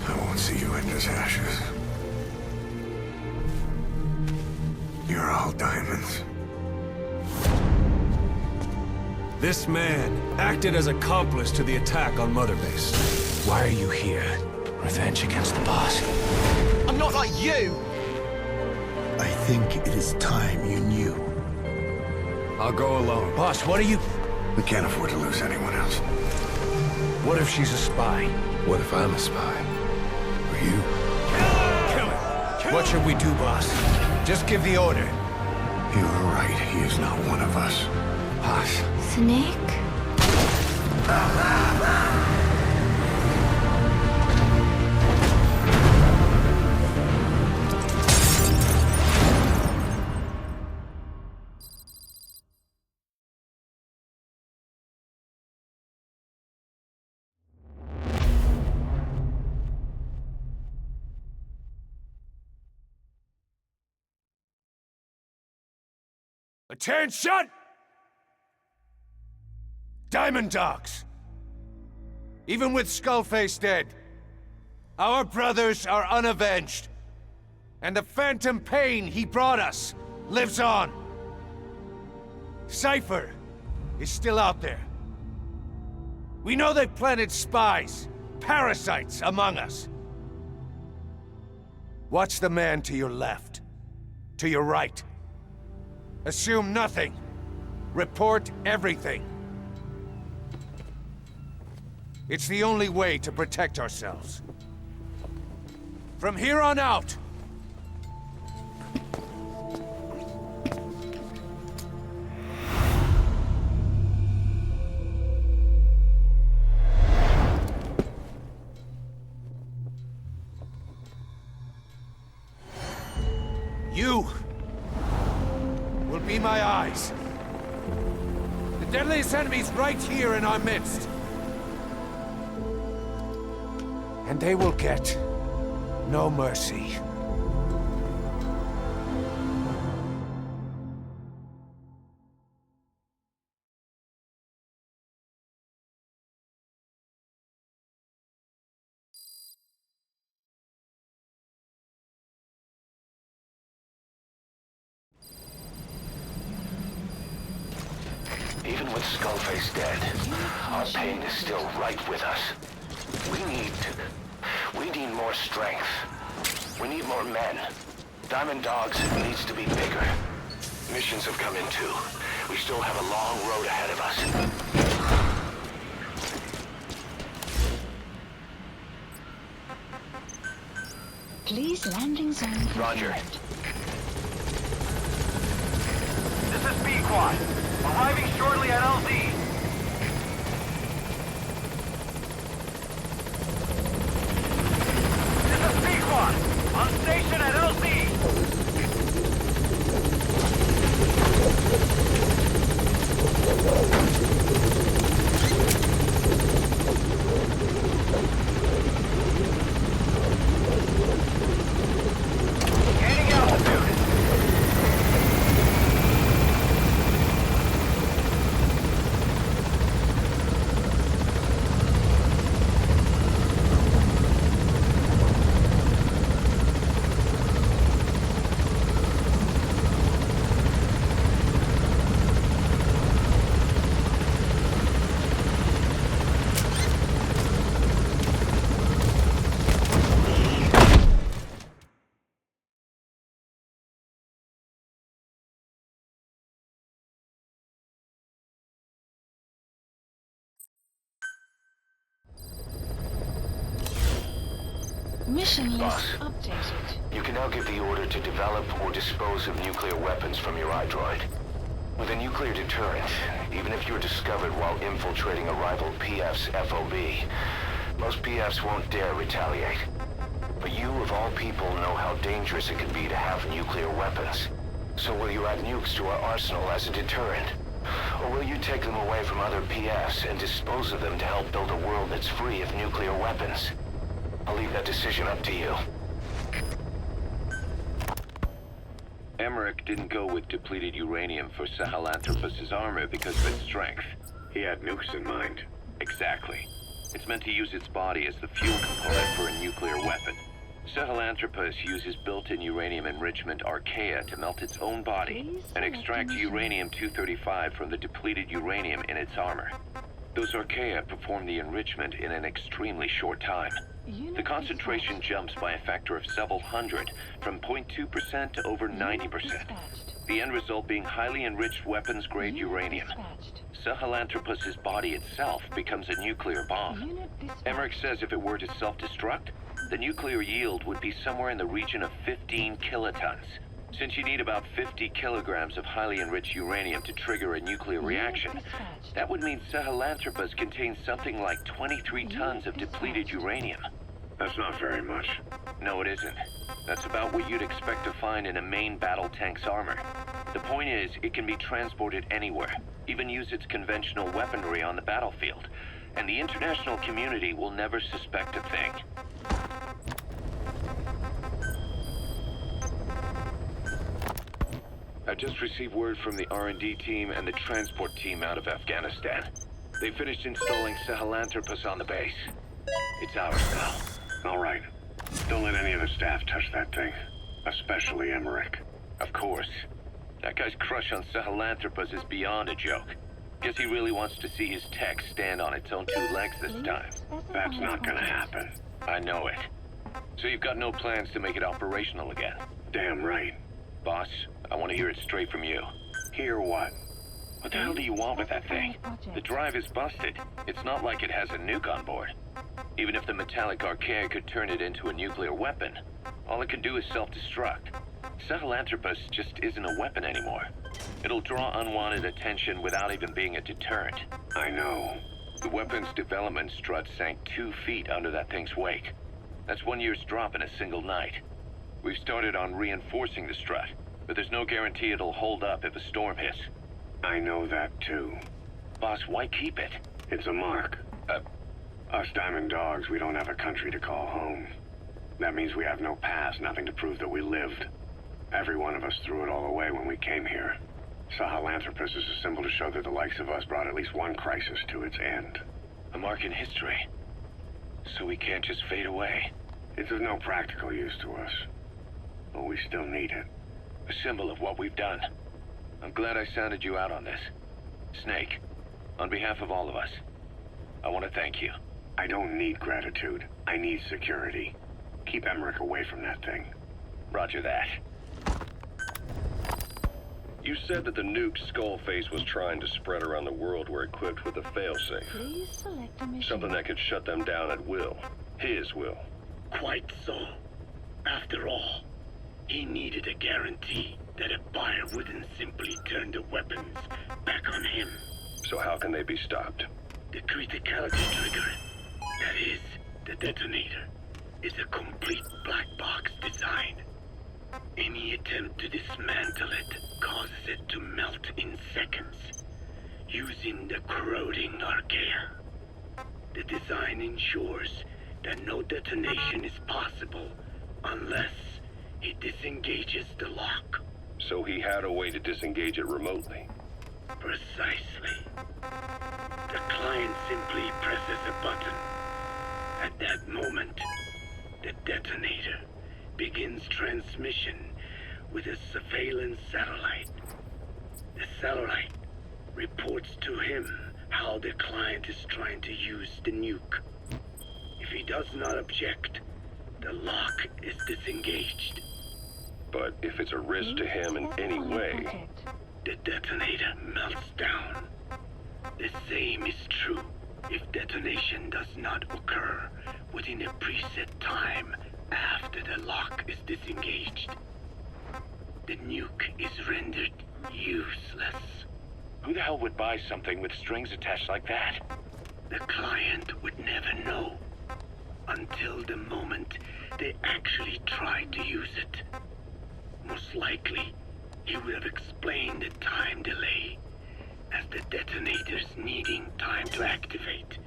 I won't see you end as ashes. You're all diamonds. This man acted as accomplice to the attack on Mother Base. Why are you here? Revenge against the boss? I'm not like you! I think it is time you knew. I'll go alone. Boss, what are you... We can't afford to lose anyone else. What if she's a spy? What if I'm a spy? Or you? Kill him! What should we do, boss? Just give the order. You are right. He is not one of us. Boss. Snake? Attention! Diamond Dogs! Even with Skullface dead, our brothers are unavenged. And the phantom pain he brought us lives on. Cypher is still out there. We know they've planted spies, parasites among us. Watch the man to your left, to your right. Assume nothing. Report everything. It's the only way to protect ourselves. From here on out, you will be my eyes. The deadliest enemy's right here in our midst. And they will get no mercy. Even with Skullface dead, our pain is still right with us. We need more strength. We need more men. Diamond Dogs needs to be bigger. Missions have come in too. We still have a long road ahead of us. Please landing zone confirmed. Roger. This is B-Quad. Arriving shortly at LZ. This is B-Quad. On station at LZ. Gaining altitude. Mission list Boss. updated. You can now give the order to develop or dispose of nuclear weapons from your iDroid. With a nuclear deterrent, even if you're discovered while infiltrating a rival PF's FOB, most PFs won't dare retaliate. But you, of all people, know how dangerous it can be to have nuclear weapons. So will you add nukes to our arsenal as a deterrent? Or will you take them away from other PFs and dispose of them to help build a world that's free of nuclear weapons? I'll leave that decision up to you. Emmerich didn't go with depleted uranium for Sahelanthropus' armor because of its strength. He had nukes in mind. Exactly. It's meant to use its body as the fuel component for a nuclear weapon. Sahelanthropus uses built-in uranium enrichment archaea to melt its own body and extract uranium-235 from the depleted uranium in its armor. Those archaea perform the enrichment in an extremely short time. The concentration jumps by a factor of several hundred, from 0.2% to over 90%. The end result being highly enriched weapons-grade uranium. Sahelanthropus's body itself becomes a nuclear bomb. Emmerich says if it were to self-destruct, the nuclear yield would be somewhere in the region of 15 kilotons. Since you need about 50 kilograms of highly enriched uranium to trigger a nuclear reaction, that would mean Sahelanthropus contains something like 23 tons of depleted uranium. That's not very much. No, it isn't. That's about what you'd expect to find in a main battle tank's armor. The point is, it can be transported anywhere, even use its conventional weaponry on the battlefield, and the international community will never suspect a thing. I just received word from the R&D team and the transport team out of Afghanistan. They finished installing Sahelanthropus on the base. It's ours now. All right. Don't let any of the staff touch that thing. Especially Emmerich. Of course. That guy's crush on Sahelanthropus is beyond a joke. Guess he really wants to see his tech stand on its own two legs this time. That's not gonna happen. I know it. So you've got no plans to make it operational again? Damn right. Boss, I want to hear it straight from you. Hear what? What the hell do you want with that thing? The drive is busted. It's not like it has a nuke on board. Even if the metallic archaea could turn it into a nuclear weapon, all it can do is self-destruct. Sahelanthropus just isn't a weapon anymore. It'll draw unwanted attention without even being a deterrent. I know. The weapon's development strut sank 2 feet under that thing's wake. That's 1 year's drop in a single night. We've started on reinforcing the strut, but there's no guarantee it'll hold up if a storm hits. I know that too. Boss, why keep it? It's a mark. Us Diamond Dogs, we don't have a country to call home. That means we have no past, nothing to prove that we lived. Every one of us threw it all away when we came here. Sahelanthropus is a symbol to show that the likes of us brought at least one crisis to its end. A mark in history. So we can't just fade away. It's of no practical use to us. But we still need it. A symbol of what we've done. I'm glad I sounded you out on this. Snake, on behalf of all of us, I want to thank you. I don't need gratitude. I need security. Keep Emmerich away from that thing. Roger that. You said that the nuke Skullface was trying to spread around the world were equipped with a failsafe. Please select a mission. Something that could shut them down at will. His will. Quite so. After all, he needed a guarantee that a buyer wouldn't simply turn the weapons back on him. So how can they be stopped? The criticality trigger, that is, the detonator, is a complete black box design. Any attempt to dismantle it causes it to melt in seconds, using the corroding archaea. The design ensures that no detonation is possible unless he disengages the lock. So he had a way to disengage it remotely. Precisely. The client simply presses a button. At that moment, the detonator begins transmission with a surveillance satellite. The satellite reports to him how the client is trying to use the nuke. If he does not object, the lock is disengaged. But if it's a risk to him in any way... The detonator melts down. The same is true if detonation does not occur within a preset time after the lock is disengaged. The nuke is rendered useless. Who the hell would buy something with strings attached like that? The client would never know until the moment they actually try to use it. Most likely, he would have explained the time delay as the detonators needing time to activate.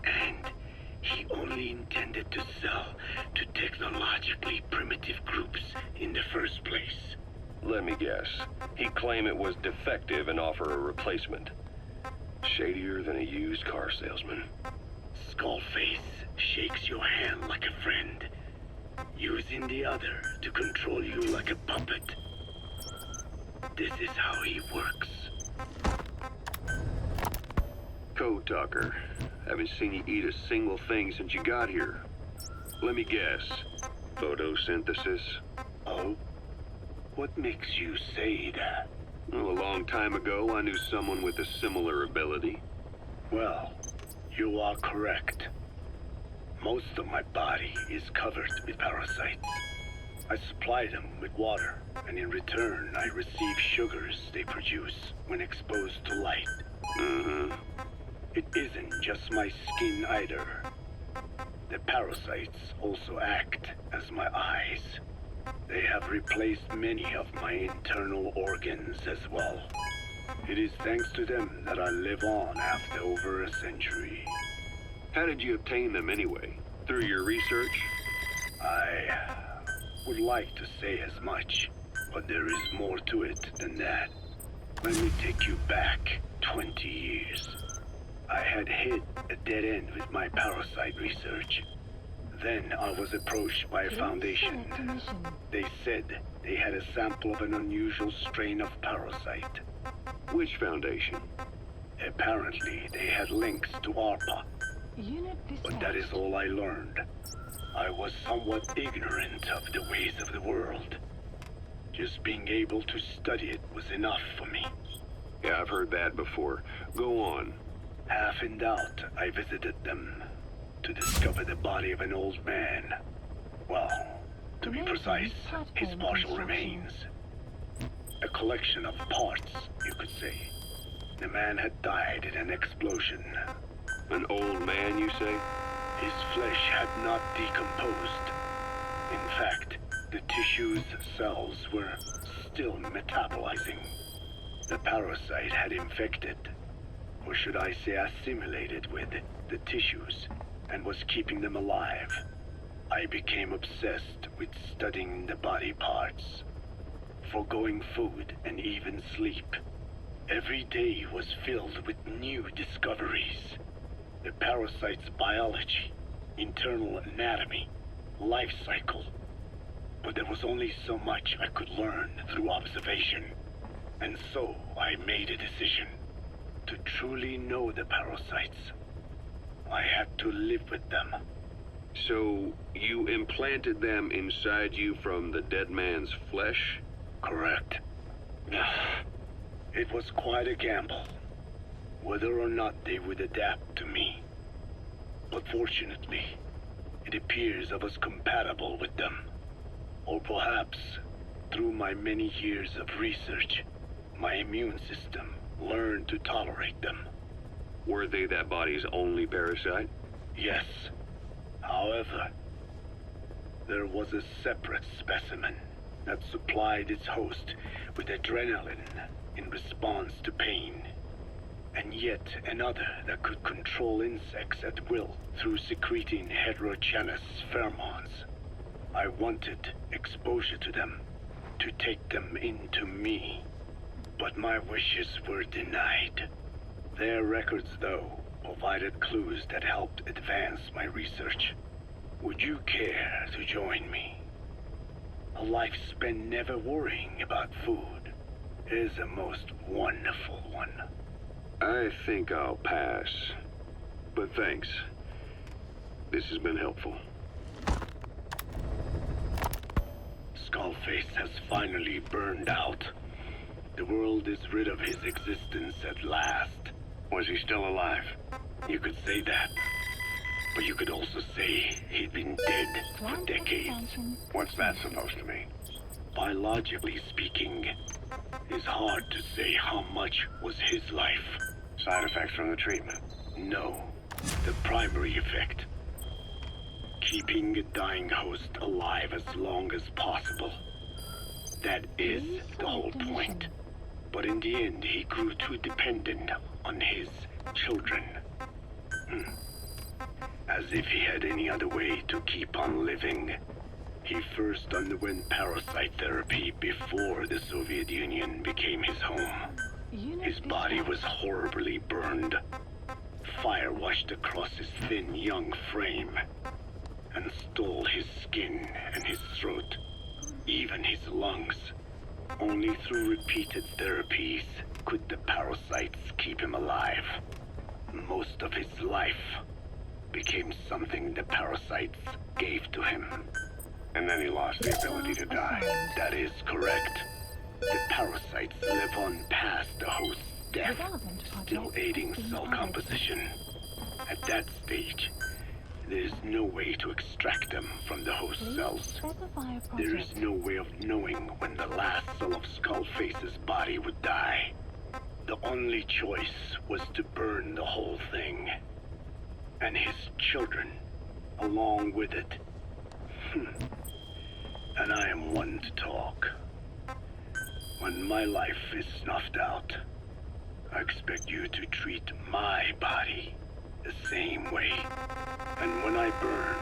And he only intended to sell to technologically primitive groups in the first place. Let me guess. He'd claim it was defective and offer a replacement. Shadier than a used car salesman. Skullface shakes your hand like a friend, using the other to control you like a puppet. This is how he works. Code Talker. Haven't seen you eat a single thing since you got here. Let me guess. Photosynthesis? Oh? What makes you say that? Well, a long time ago, I knew someone with a similar ability. Well, you are correct. Most of my body is covered with parasites. I supply them with water, and in return, I receive sugars they produce when exposed to light. It isn't just my skin either. The parasites also act as my eyes. They have replaced many of my internal organs as well. It is thanks to them that I live on after over a century. How did you obtain them anyway? Through your research? I would like to say as much, but there is more to it than that. Let me take you back 20 years. I had hit a dead end with my parasite research. Then I was approached by a foundation. They said they had a sample of an unusual strain of parasite. Which foundation? Apparently, they had links to ARPA. But that is all I learned. I was somewhat ignorant of the ways of the world. Just being able to study it was enough for me. Yeah, I've heard that before. Go on. Half in doubt, I visited them to discover the body of an old man. Well, to be precise, his partial remains. A collection of parts, you could say. The man had died in an explosion. An old man, you say? His flesh had not decomposed. In fact, the tissue's cells were still metabolizing. The parasite had infected, or should I say assimilated with, the tissues, and was keeping them alive. I became obsessed with studying the body parts, foregoing food and even sleep. Every day was filled with new discoveries. The parasite's biology, internal anatomy, life cycle. But there was only so much I could learn through observation. And so I made a decision. To truly know the parasites, I had to live with them. So, you implanted them inside you from the dead man's flesh? Correct. It was quite a gamble, whether or not they would adapt to me. But fortunately, it appears I was compatible with them. Or perhaps, through my many years of research, my immune system learned to tolerate them. Were they that body's only parasite? Yes. However, there was a separate specimen that supplied its host with adrenaline in response to pain, and yet another that could control insects at will through secreting heterogeneous pheromones. I wanted exposure to them, to take them into me, but my wishes were denied. Their records, though, provided clues that helped advance my research. Would you care to join me? A life spent never worrying about food is a most wonderful one. I think I'll pass. But thanks. This has been helpful. Skullface has finally burned out. The world is rid of his existence at last. Was he still alive? You could say that. But you could also say he'd been dead for decades. What's that supposed to mean? Biologically speaking, it's hard to say how much was his life. Side effects from the treatment? No. The primary effect. Keeping a dying host alive as long as possible. That is the whole point. But in the end, he grew too dependent on his children. As if he had any other way to keep on living. He first underwent parasite therapy before the Soviet Union became his home. His body was horribly burned. Fire washed across his thin young frame and stole his skin and his throat, even his lungs. Only through repeated therapies could the parasites keep him alive. Most of his life became something the parasites gave to him. And then he lost the ability to die. That is correct. The parasites live on past the host's death, still aiding cell composition. At that stage, there is no way to extract them from the host cells. There is no way of knowing when the last cell of Skullface's body would die. The only choice was to burn the whole thing. And his children, along with it. And I am one to talk. When my life is snuffed out, I expect you to treat my body the same way. And when I burn,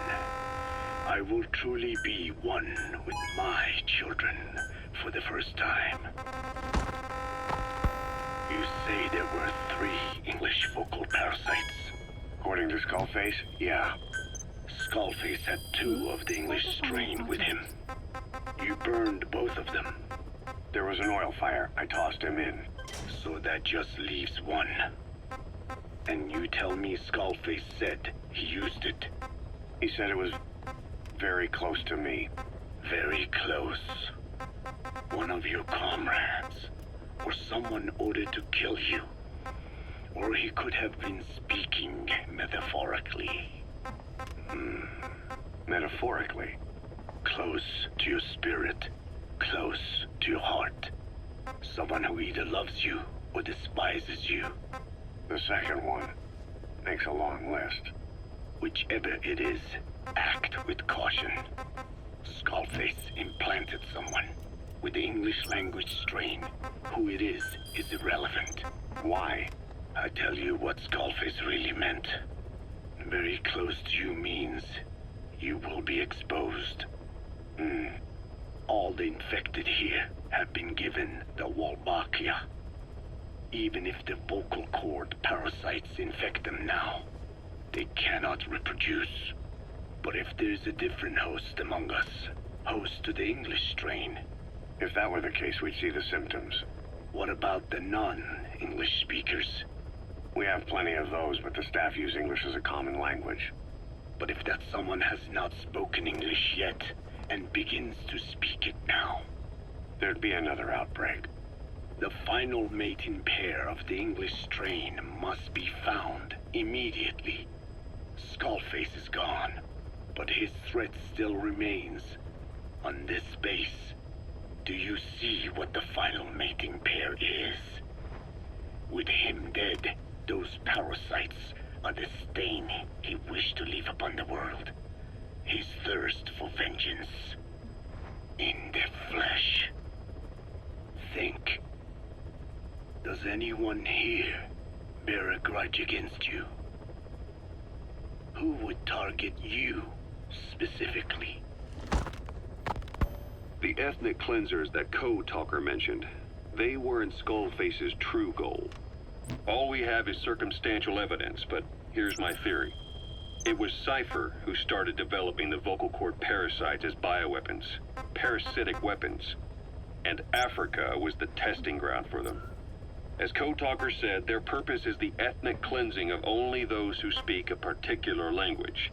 I will truly be one with my children for the first time. You say there were 3 English vocal parasites. According to Skullface, yeah. Skullface had 2 of the English strain with him. You burned both of them. There was an oil fire. I tossed him in. So that just leaves 1. And you tell me Skullface said he used it. He said it was very close to me. Very close. One of your comrades, or someone ordered to kill you. Or he could have been speaking metaphorically. Metaphorically? Close to your spirit, close to your heart. Someone who either loves you or despises you. The second one makes a long list. Whichever it is, act with caution. Skullface implanted someone with the English language strain. Who it is irrelevant. Why? I tell you what Skullface really meant. Very close to you means you will be exposed. All the infected here have been given the Wolbachia. Even if the vocal cord parasites infect them now, they cannot reproduce. But if there's a different host among us, host to the English strain. If that were the case, we'd see the symptoms. What about the non-English speakers? We have plenty of those, but the staff use English as a common language. But if that someone has not spoken English yet, and begins to speak it now, there'd be another outbreak. The final mating pair of the English strain must be found immediately. Skullface is gone, but his threat still remains. On this base, do you see what the final mating pair is? With him dead, those parasites are the stain he wished to leave upon the world. His thirst for vengeance. In the flesh. Think. Does anyone here bear a grudge against you? Who would target you, specifically? The ethnic cleansers that Code Talker mentioned, they weren't Skullface's true goal. All we have is circumstantial evidence, but here's my theory. It was Cypher who started developing the vocal cord parasites as bioweapons, parasitic weapons, and Africa was the testing ground for them. As Code Talker said, their purpose is the ethnic cleansing of only those who speak a particular language.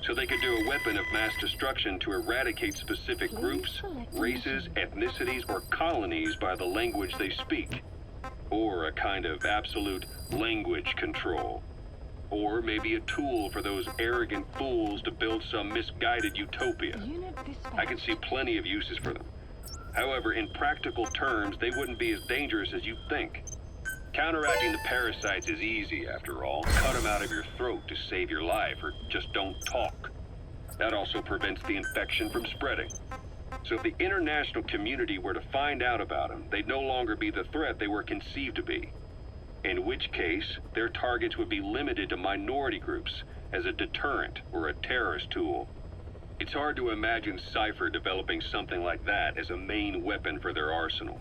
So they could do a weapon of mass destruction to eradicate specific groups, races, ethnicities, or colonies by the language they speak. Or a kind of absolute language control. Or maybe a tool for those arrogant fools to build some misguided utopia. I can see plenty of uses for them. However, in practical terms, they wouldn't be as dangerous as you think. Counteracting the parasites is easy, after all. Cut them out of your throat to save your life, or just don't talk. That also prevents the infection from spreading. So if the international community were to find out about them, they'd no longer be the threat they were conceived to be. In which case, their targets would be limited to minority groups as a deterrent or a terrorist tool. It's hard to imagine Cypher developing something like that as a main weapon for their arsenal.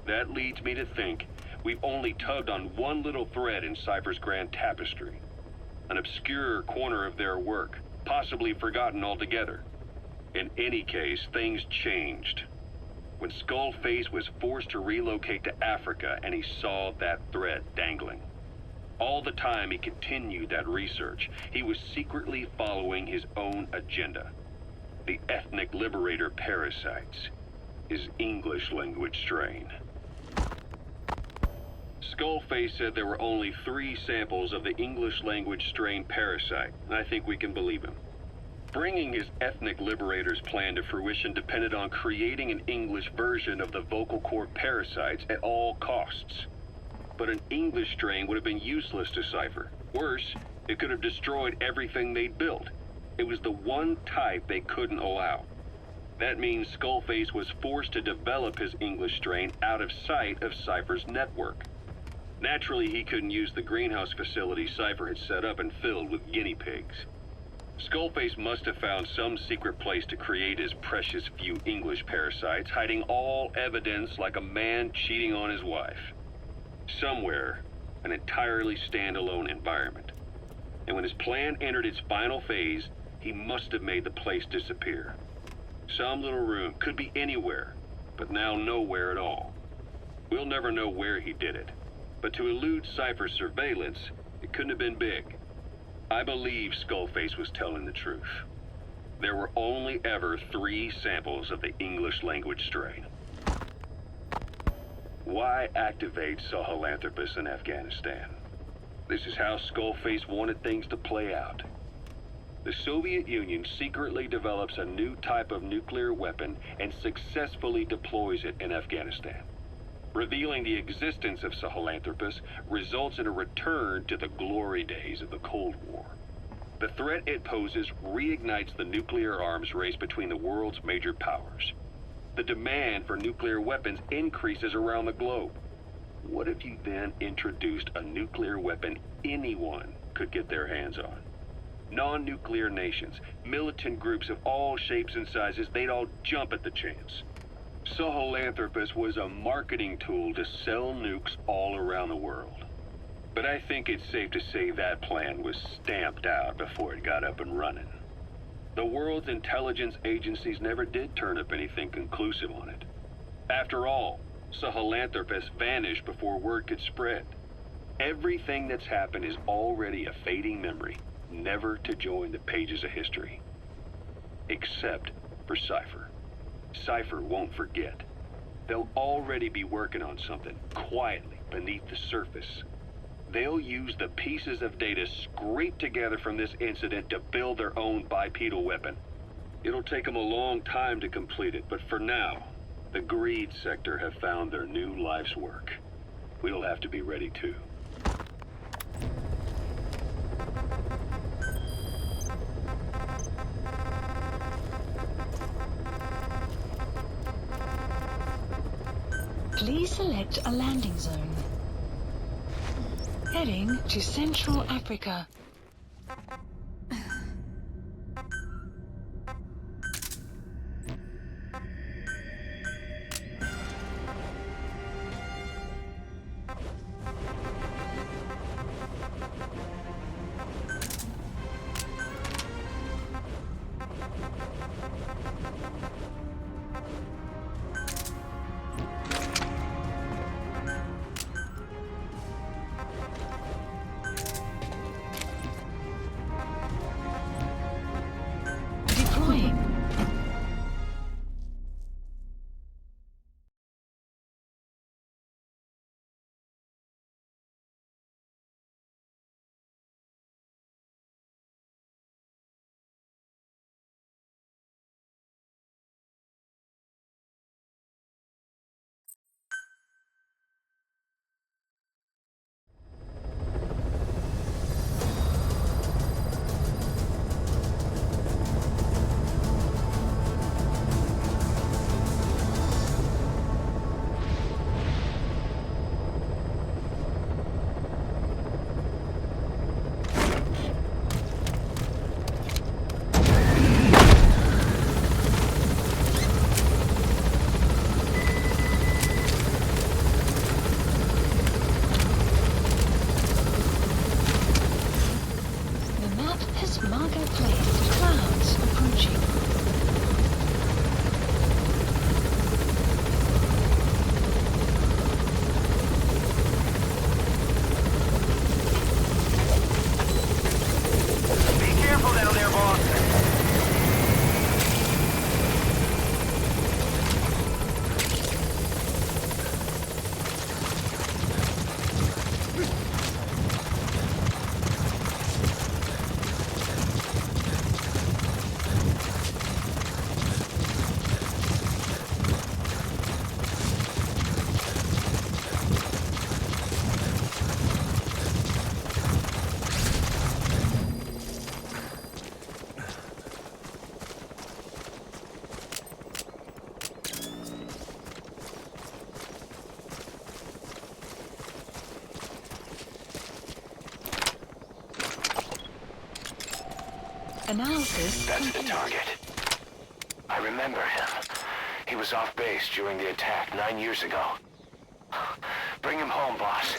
That leads me to think we've only tugged on one little thread in Cypher's grand tapestry. An obscure corner of their work, possibly forgotten altogether. In any case, things changed. When Skullface was forced to relocate to Africa and he saw that thread dangling. All the time he continued that research, he was secretly following his own agenda. The ethnic liberator parasites. His English language strain. Skullface said there were only 3 samples of the English language strain parasite, and I think we can believe him. Bringing his ethnic liberator's plan to fruition depended on creating an English version of the vocal cord parasites at all costs. But an English strain would have been useless to Cypher. Worse, it could have destroyed everything they'd built. It was the one type they couldn't allow. That means Skullface was forced to develop his English strain out of sight of Cypher's network. Naturally, he couldn't use the greenhouse facility Cypher had set up and filled with guinea pigs. Skullface must have found some secret place to create his precious few English parasites, hiding all evidence like a man cheating on his wife. Somewhere, an entirely standalone environment. And when his plan entered its final phase, he must have made the place disappear. Some little room, could be anywhere, but now nowhere at all. We'll never know where he did it, but to elude Cypher's surveillance, it couldn't have been big. I believe Skullface was telling the truth. There were only ever 3 samples of the English language strain. Why activate Sahelanthropus in Afghanistan? This is how Skullface wanted things to play out. The Soviet Union secretly develops a new type of nuclear weapon and successfully deploys it in Afghanistan. Revealing the existence of Sahelanthropus results in a return to the glory days of the Cold War. The threat it poses reignites the nuclear arms race between the world's major powers. The demand for nuclear weapons increases around the globe. What if you then introduced a nuclear weapon anyone could get their hands on? Non-nuclear nations, militant groups of all shapes and sizes, they'd all jump at the chance. Sahelanthropus was a marketing tool to sell nukes all around the world. But I think it's safe to say that plan was stamped out before it got up and running. The world's intelligence agencies never did turn up anything conclusive on it. After all, Sahelanthropus vanished before word could spread. Everything that's happened is already a fading memory, never to join the pages of history. Except for Cypher. Cypher won't forget. They'll already be working on something, quietly, beneath the surface. They'll use the pieces of data scraped together from this incident to build their own bipedal weapon. It'll take them a long time to complete it, but for now, the greed sector have found their new life's work. We'll have to be ready too. Please select a landing zone. Heading to Central Africa. Analysis That's the complete. target. I remember him. He was off base during the attack 9 years ago. Bring him home, boss.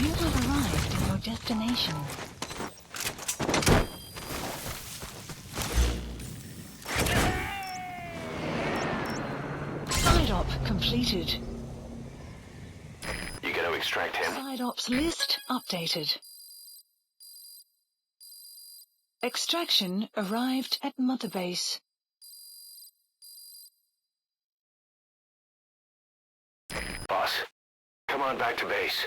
You have arrived at your destination. Side op completed. You gonna extract him? Side ops list updated. Extraction arrived at Mother Base. Boss, come on back to base.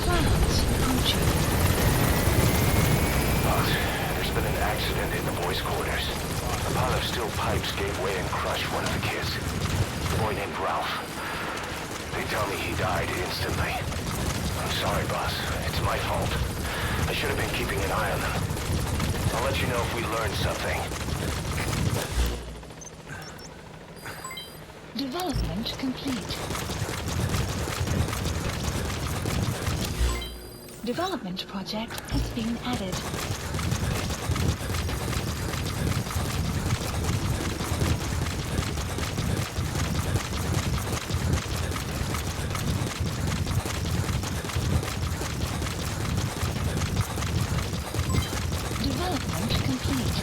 Clouds approaching. Boss, there's been an accident in the boys' quarters. A pile of steel pipes gave way and crushed one of the kids. A boy named Ralph. They tell me he died instantly. I'm sorry, boss. It's my fault. I should have been keeping an eye on them. I'll let you know if we learn something. Development complete. Development project has been added. Development complete.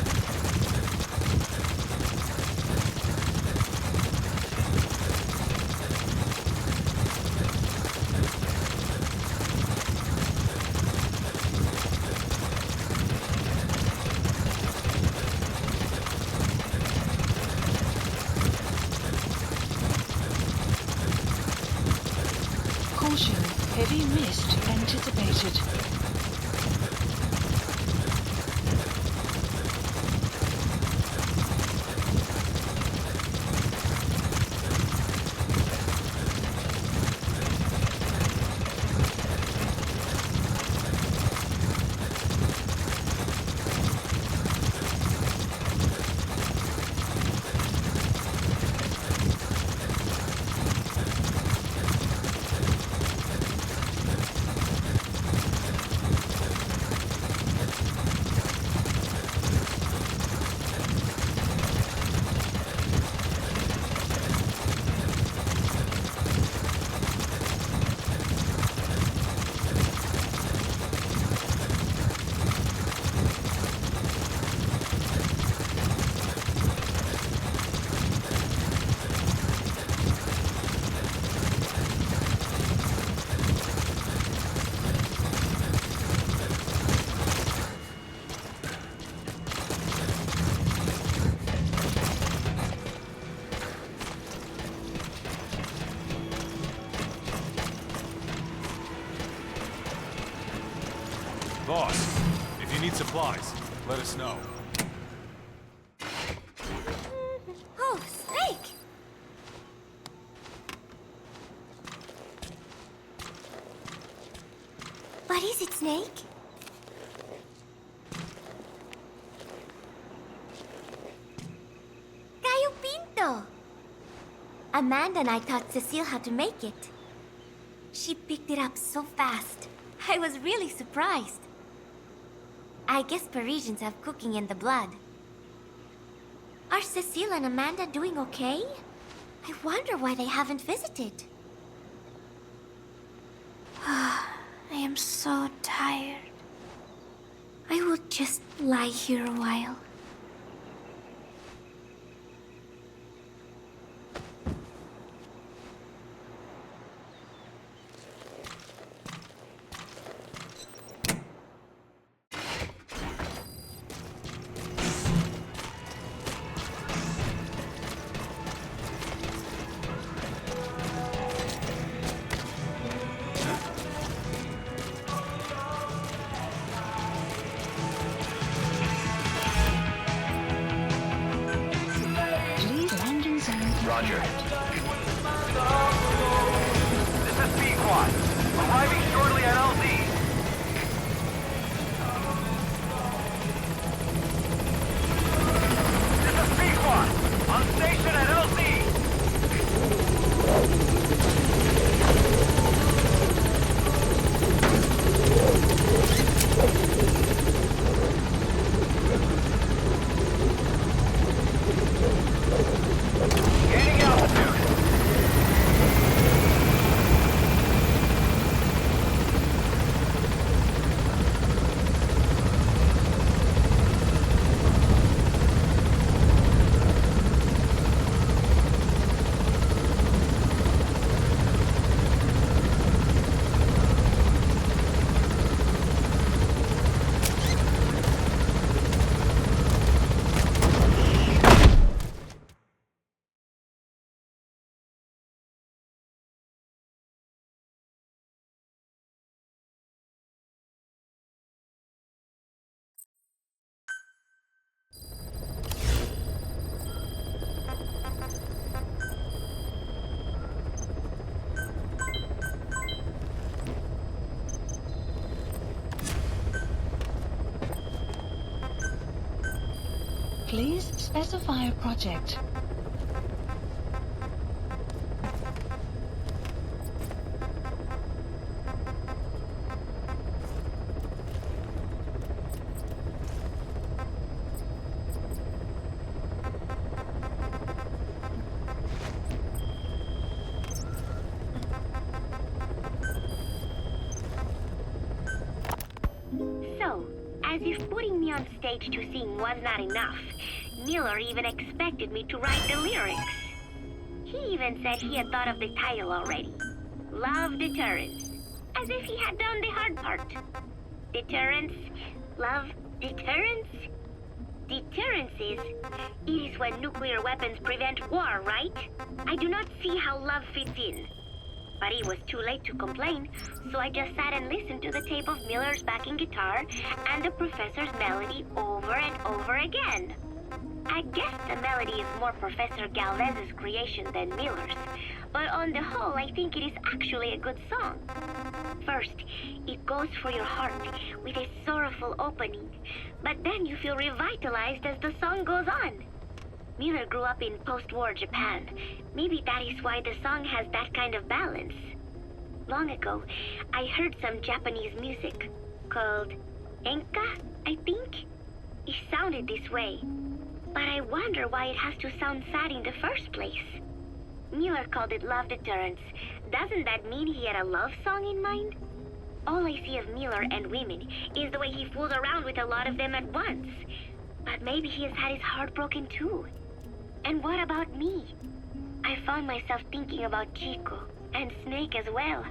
Caution, heavy mist anticipated. Boss, if you need supplies, let us know. Oh, Snake! Snake? Gallo Pinto! Amanda and I taught Cecile how to make it. She picked it up so fast. I was really surprised. I guess Parisians have cooking in the blood. Are Cecile and Amanda doing okay? I wonder why they haven't visited. I am so tired. I will just lie here a while. Roger. This is P-Quad. Arriving shortly at LZ. This is P-Quad. On station at LZ. Gaining altitude. Please specify a project. So, as if putting me on stage to sing was not enough, Miller even expected me to write the lyrics. He even said he had thought of the title already. Love Deterrence. As if he had done the hard part. Deterrence? Love? Deterrence? Deterrence is... It is when nuclear weapons prevent war, right? I do not see how love fits in. But it was too late to complain, so I just sat and listened to the tape of Miller's backing guitar and the professor's melody over and over again. I guess the melody is more Professor Galvez's creation than Miller's, but on the whole, I think it is actually a good song. First, it goes for your heart with a sorrowful opening, but then you feel revitalized as the song goes on. Miller grew up in post-war Japan. Maybe that is why the song has that kind of balance. Long ago, I heard some Japanese music called enka, I think. It sounded this way. But I wonder why it has to sound sad in the first place. Miller called it Love Deterrence. Doesn't that mean he had a love song in mind? All I see of Miller and women is the way he fools around with a lot of them at once. But maybe he has had his heart broken too. And what about me? I found myself thinking about Chico and Snake as well.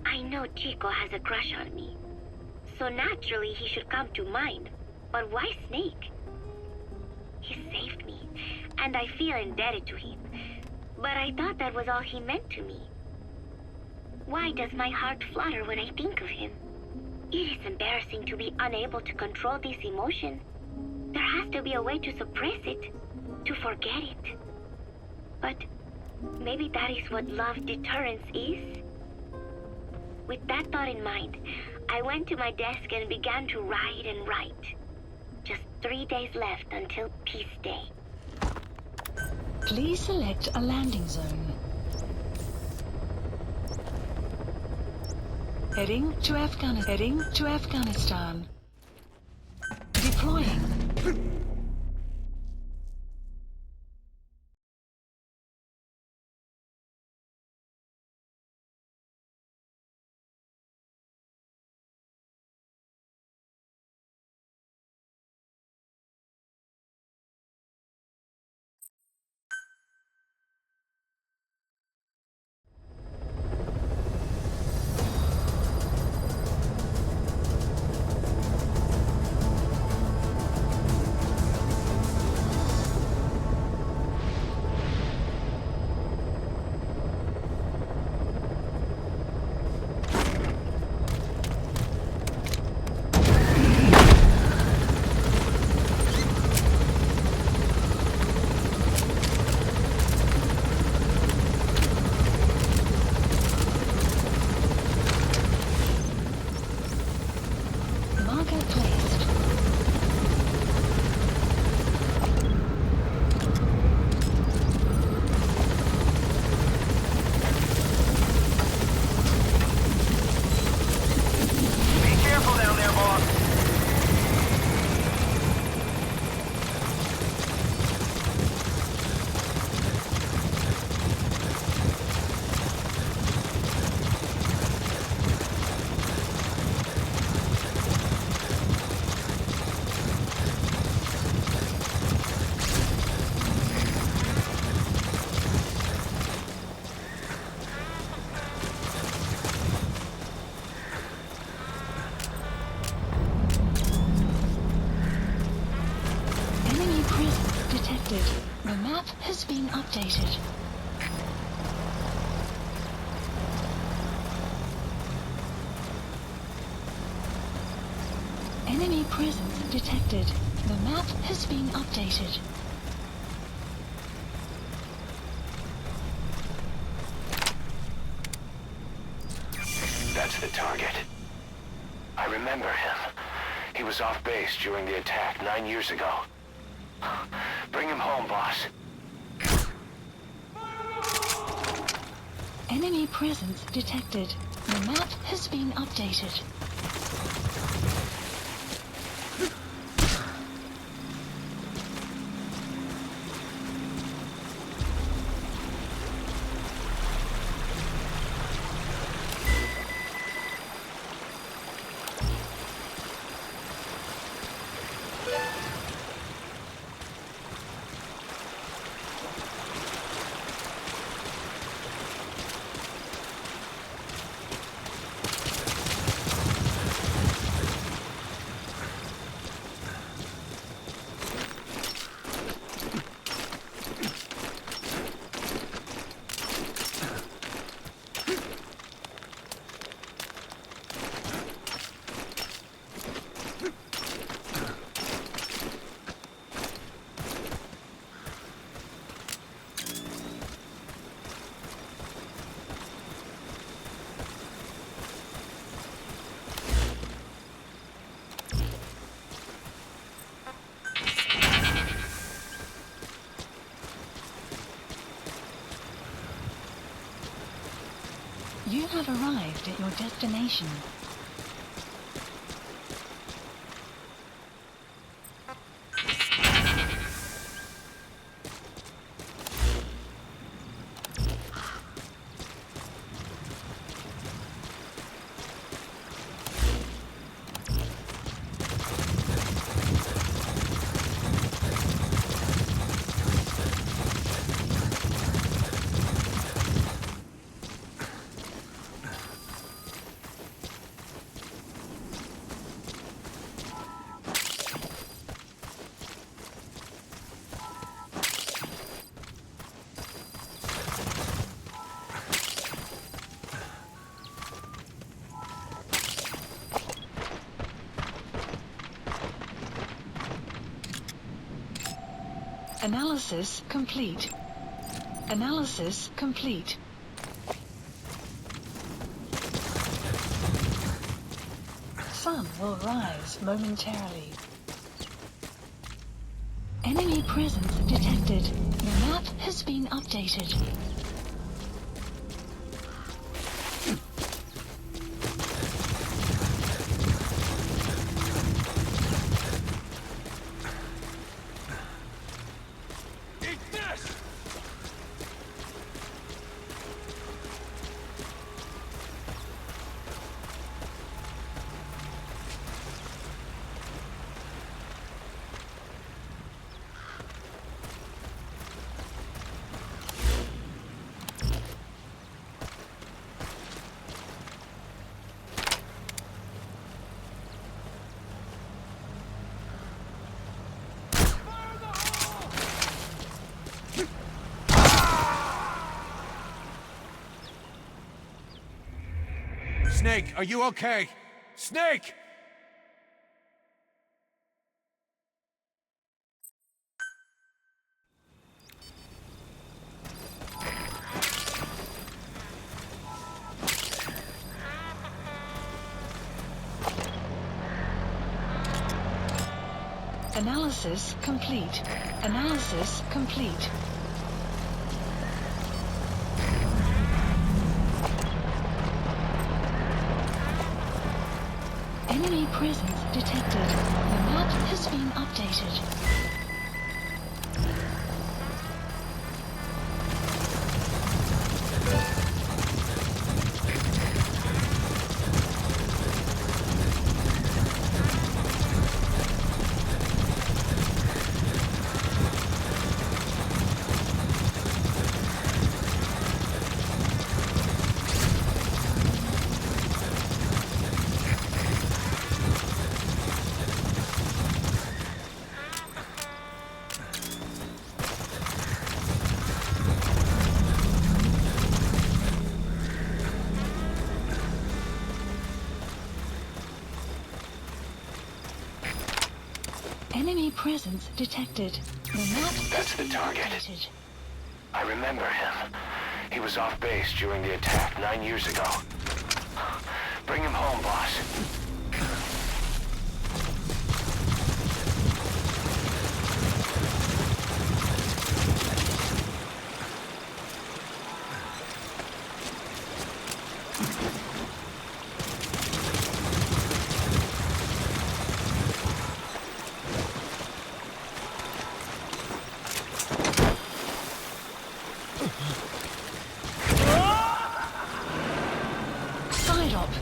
I know Chico has a crush on me. So naturally he should come to mind. But why Snake? He saved me, and I feel indebted to him. But I thought that was all he meant to me. Why does my heart flutter when I think of him? It is embarrassing to be unable to control this emotion. There has to be a way to suppress it, to forget it. But maybe that is what love deterrence is? With that thought in mind, I went to my desk and began to write and write. Just 3 days left until Peace Day. Please select a landing zone. Heading to Afghanistan. Deploying. The map has been updated. Enemy presence detected. The map has been updated. That's the target. I remember him. He was off base during the attack 9 years ago. Bring him home, boss. Enemy presence detected. The map has been updated. You have arrived at your destination. Analysis complete. Analysis complete. sun will rise momentarily. Enemy presence detected. The map has been updated. Snake, are you okay? Snake! Analysis complete. Analysis complete. Enemy presence detected. The map has been updated. Enemy presence detected. The map That's the target. updated. I remember him. He was off base during the attack 9 years ago. Bring him home, boss.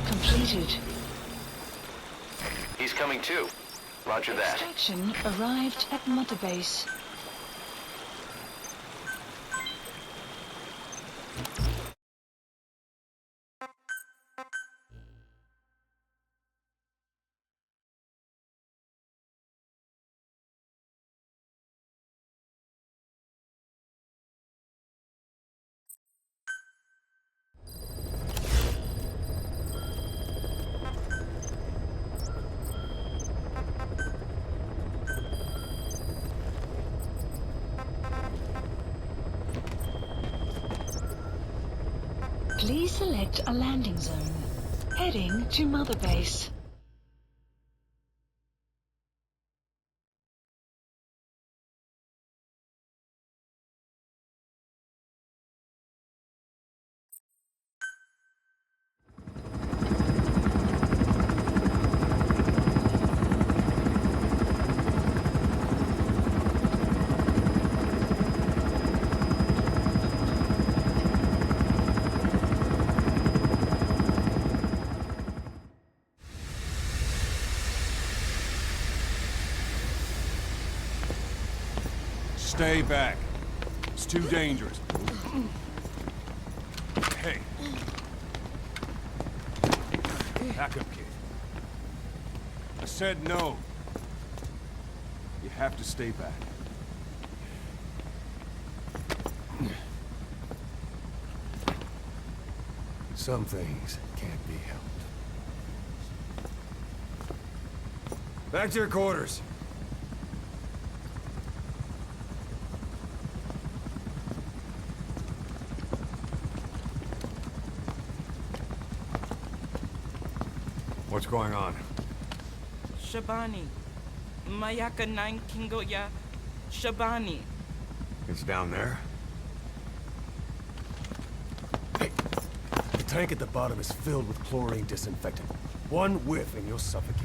Completed. He's coming too. Roger that. Extraction arrived at Mother Base. Please select a landing zone. Heading to Mother Base. Stay back. It's too dangerous. Hey. Back up, kid. I said no. You have to stay back. Some things can't be helped. Back to your quarters. What's going on? Shabani. Mayaka 9 Kingoya Shabani. It's down there. Hey, the tank at the bottom is filled with chlorine disinfectant. One whiff and you'll suffocate.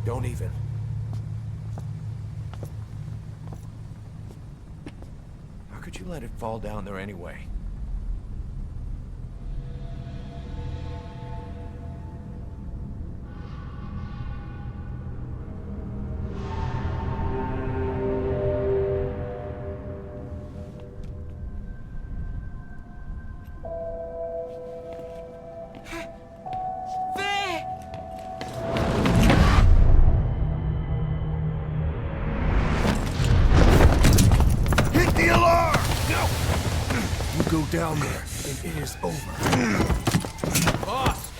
Don't even. How could you let it fall down there anyway? Go down there, and it is over. Boss!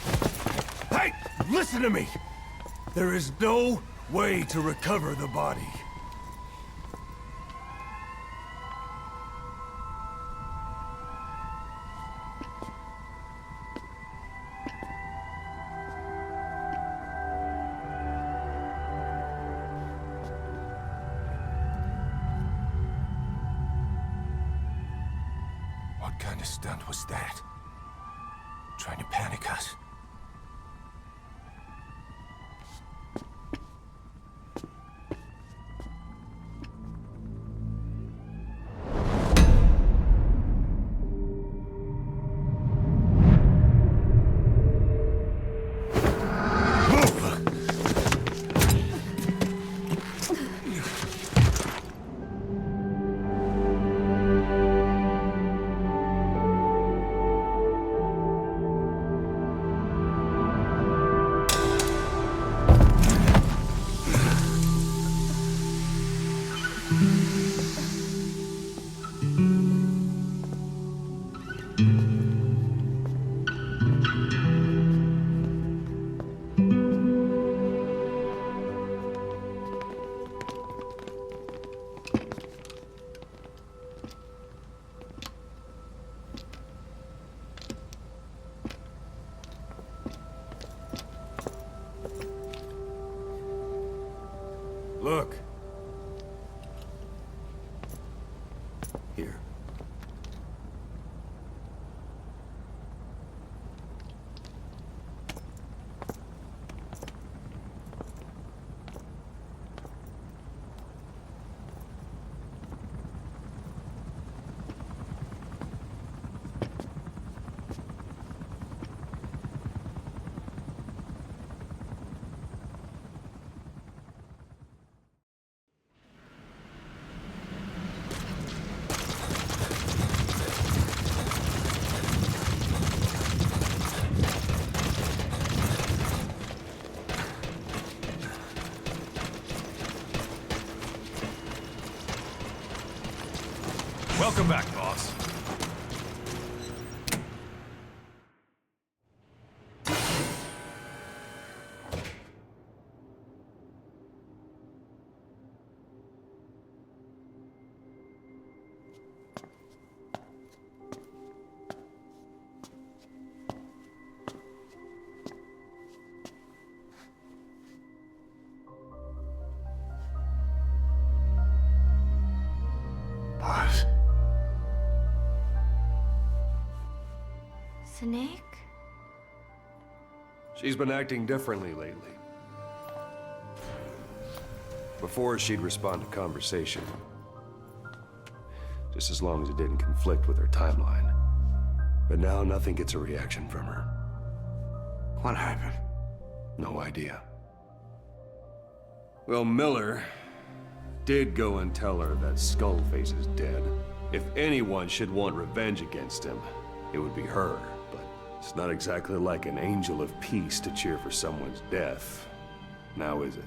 Hey! Listen to me! There is no way to recover the body. What kind of stunt was that? Trying to panic us? Look. Here. Welcome back, boss. Boss. Snake? She's been acting differently lately. Before, she'd respond to conversation. Just as long as it didn't conflict with her timeline. But now, nothing gets a reaction from her. What happened? No idea. Well, Miller did go and tell her that Skullface is dead. If anyone should want revenge against him, it would be her. But it's not exactly like an angel of peace to cheer for someone's death. Now is it?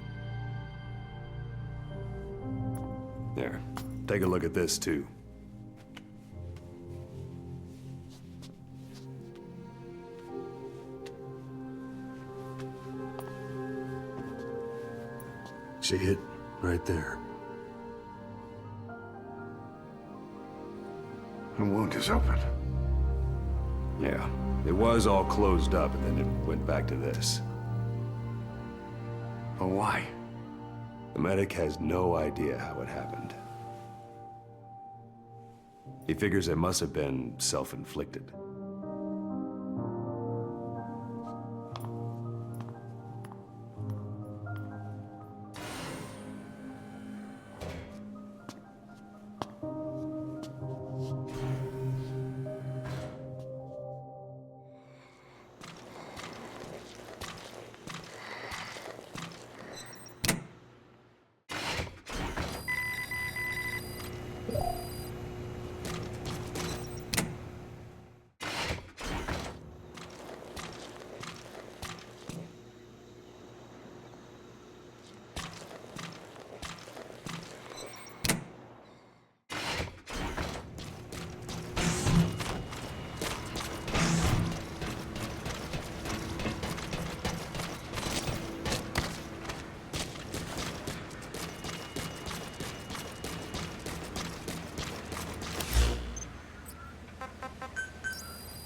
There. Take a look at this, too. See it? Right there. The wound is open. Yeah. It was all closed up, and then it went back to this. But why? The medic has no idea how it happened. He figures it must have been self-inflicted.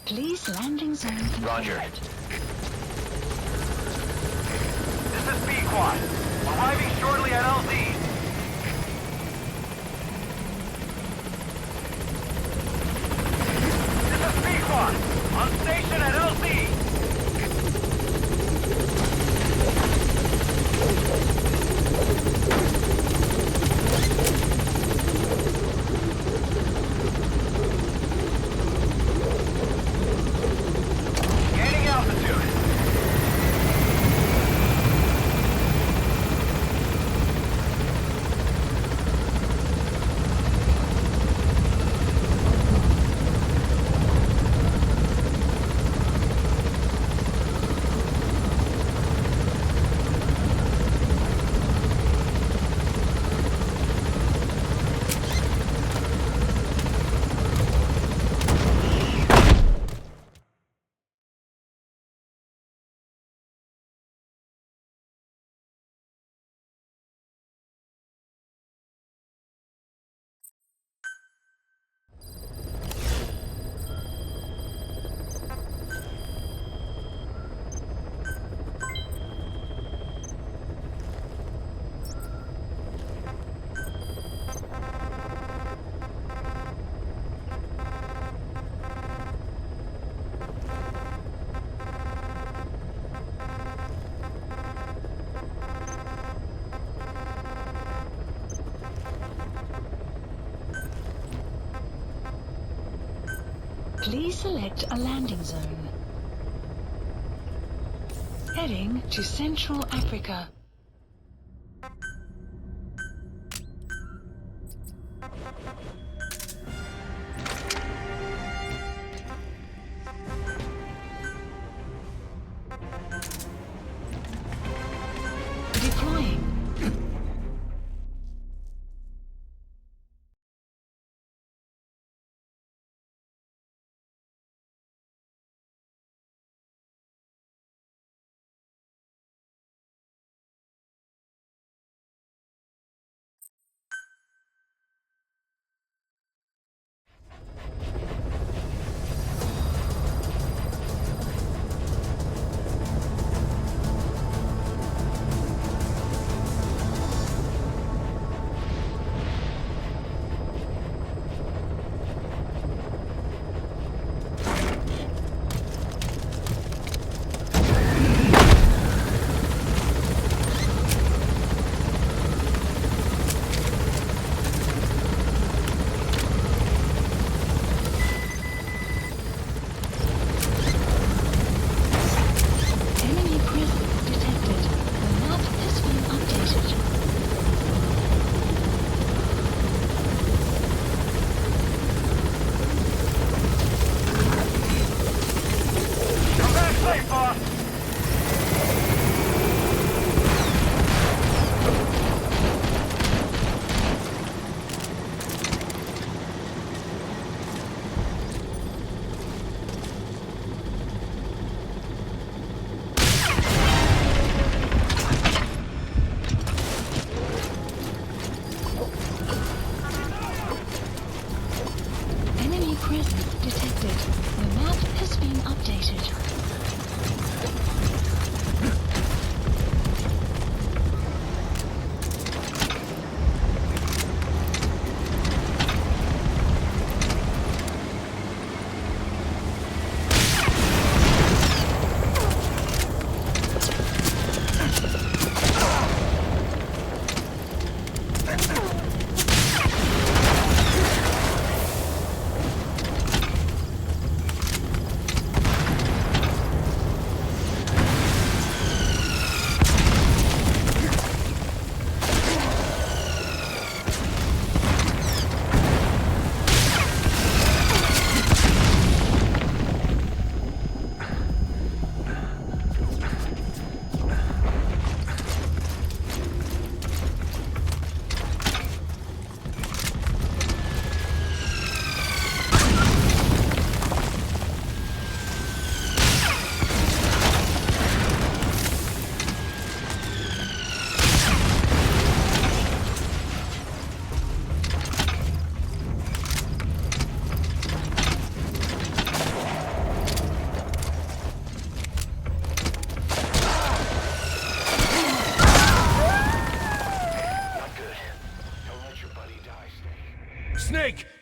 Please landing zone confirmed. Roger. This is B-Quad. Arriving shortly at LZ. This is B-Quad. On station at LZ. Gaining altitude. Please select a landing zone. Heading to Central Africa. Deploying.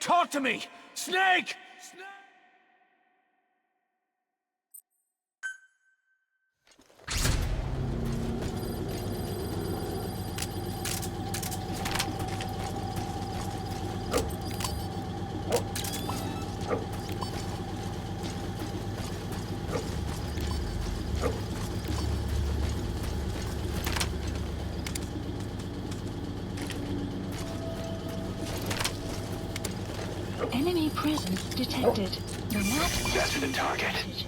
talk to me! Snake! Enemy presence detected. The map That's the target.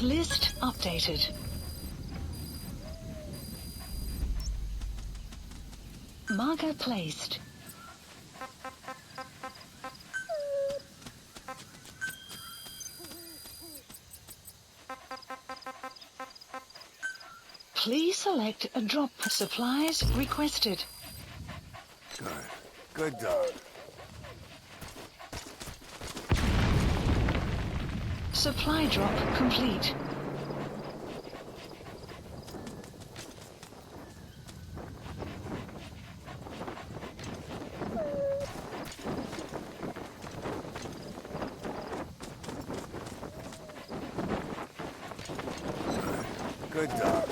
List updated. Marker placed. Please select a drop. Supplies requested. Good. Good dog. Supply drop complete. Good dog.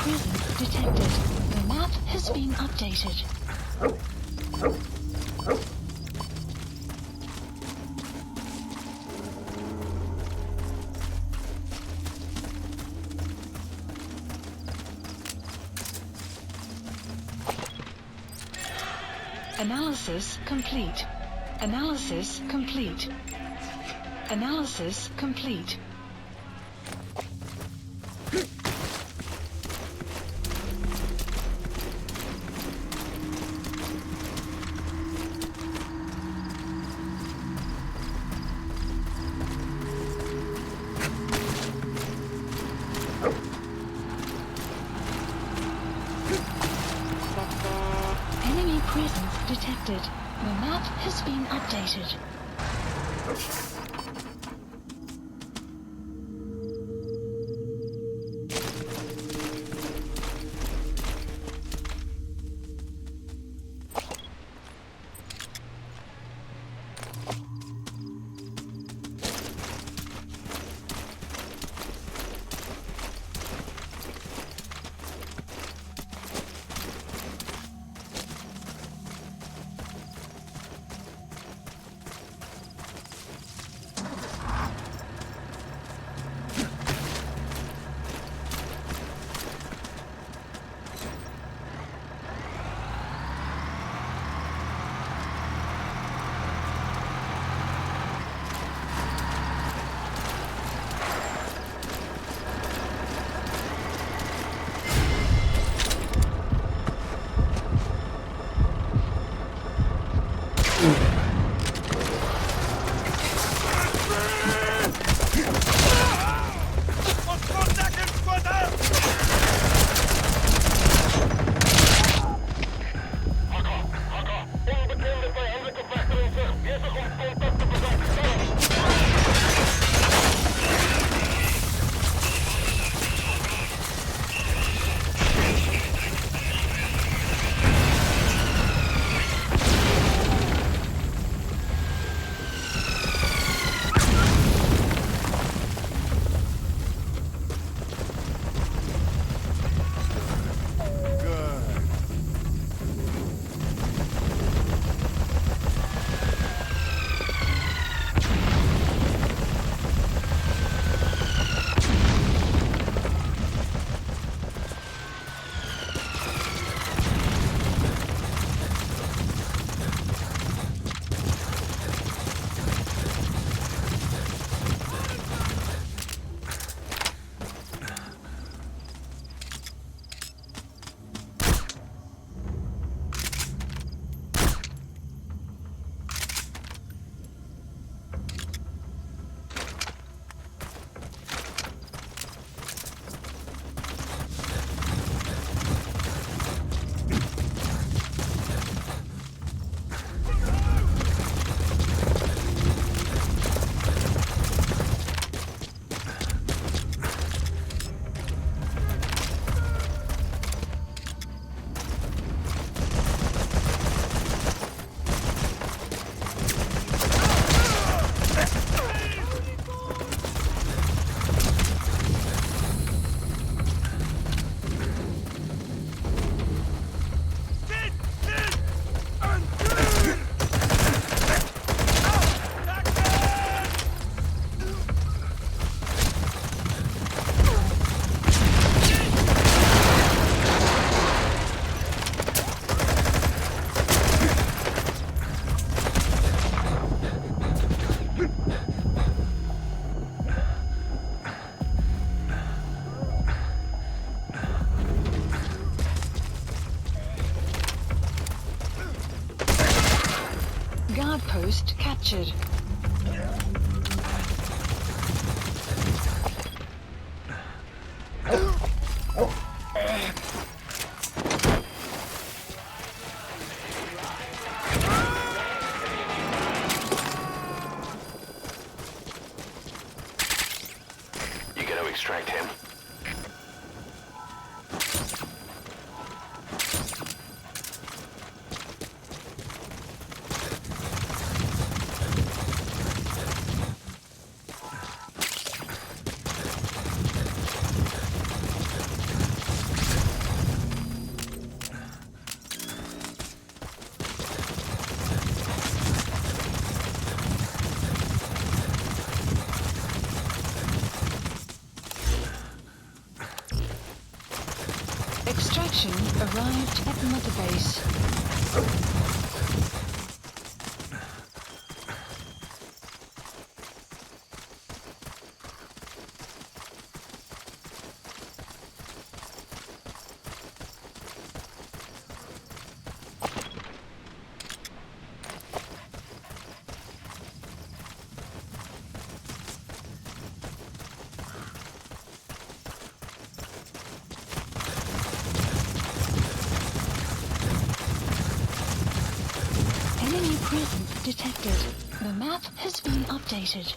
Presence detected. The map has been updated. Analysis complete. Analysis complete. Analysis complete. detected. The map has been updated. Guard post captured. You gonna extract him? Extraction arrived at Mother Base. detected. The map has been updated.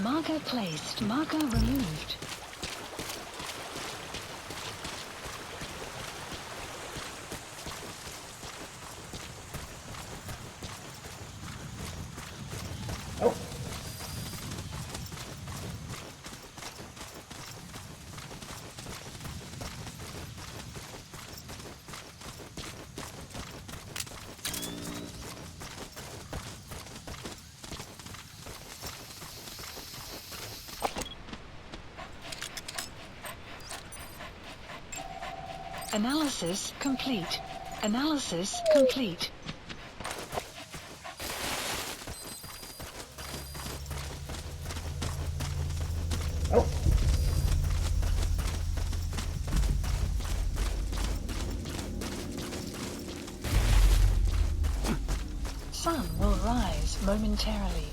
Marker placed. Marker removed. Analysis complete. Analysis complete. Sun will rise momentarily.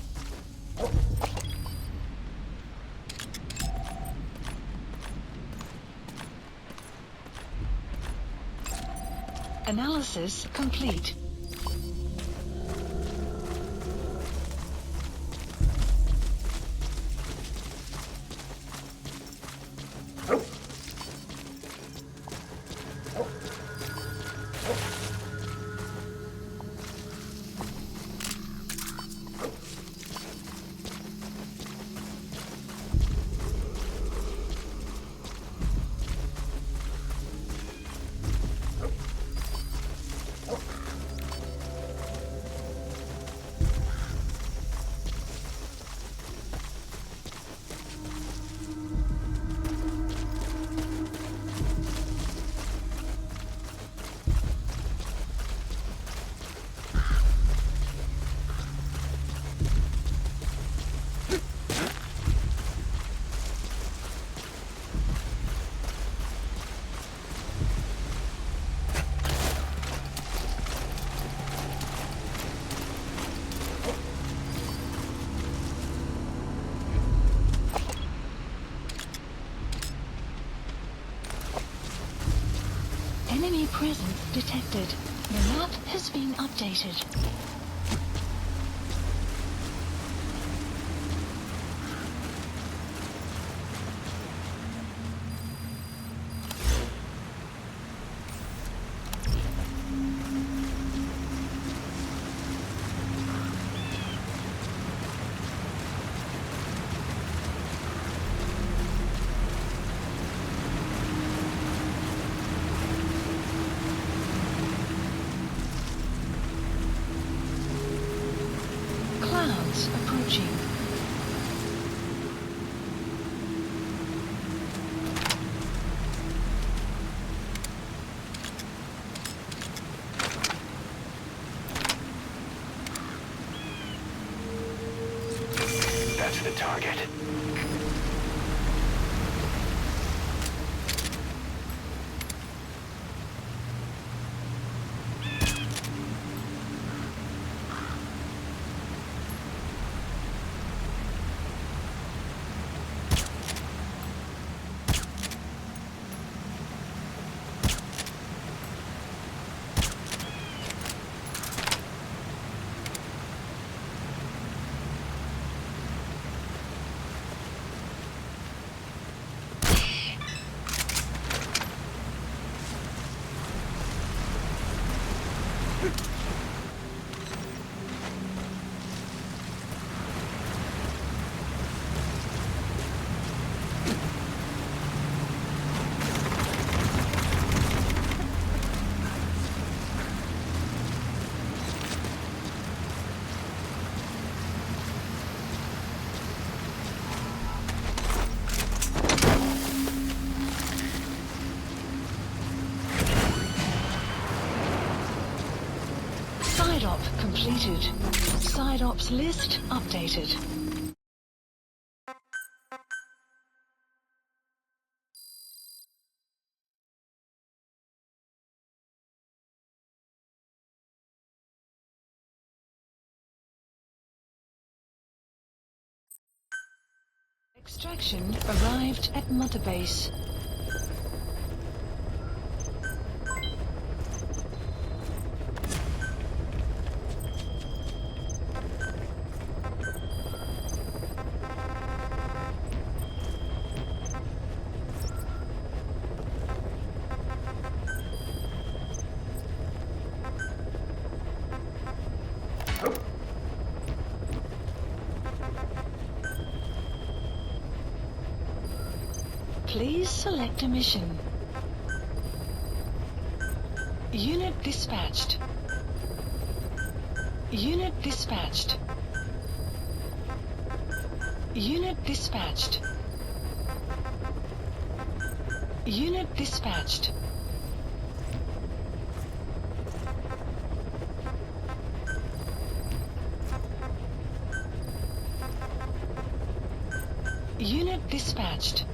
Analysis complete. Enemy presence detected. The map has been updated. Clouds approaching. That's the target. Side op completed. Side ops list updated. Extraction arrived at Mother Base. Please select a mission. Unit dispatched. Unit dispatched. Unit dispatched. Unit dispatched. Unit dispatched.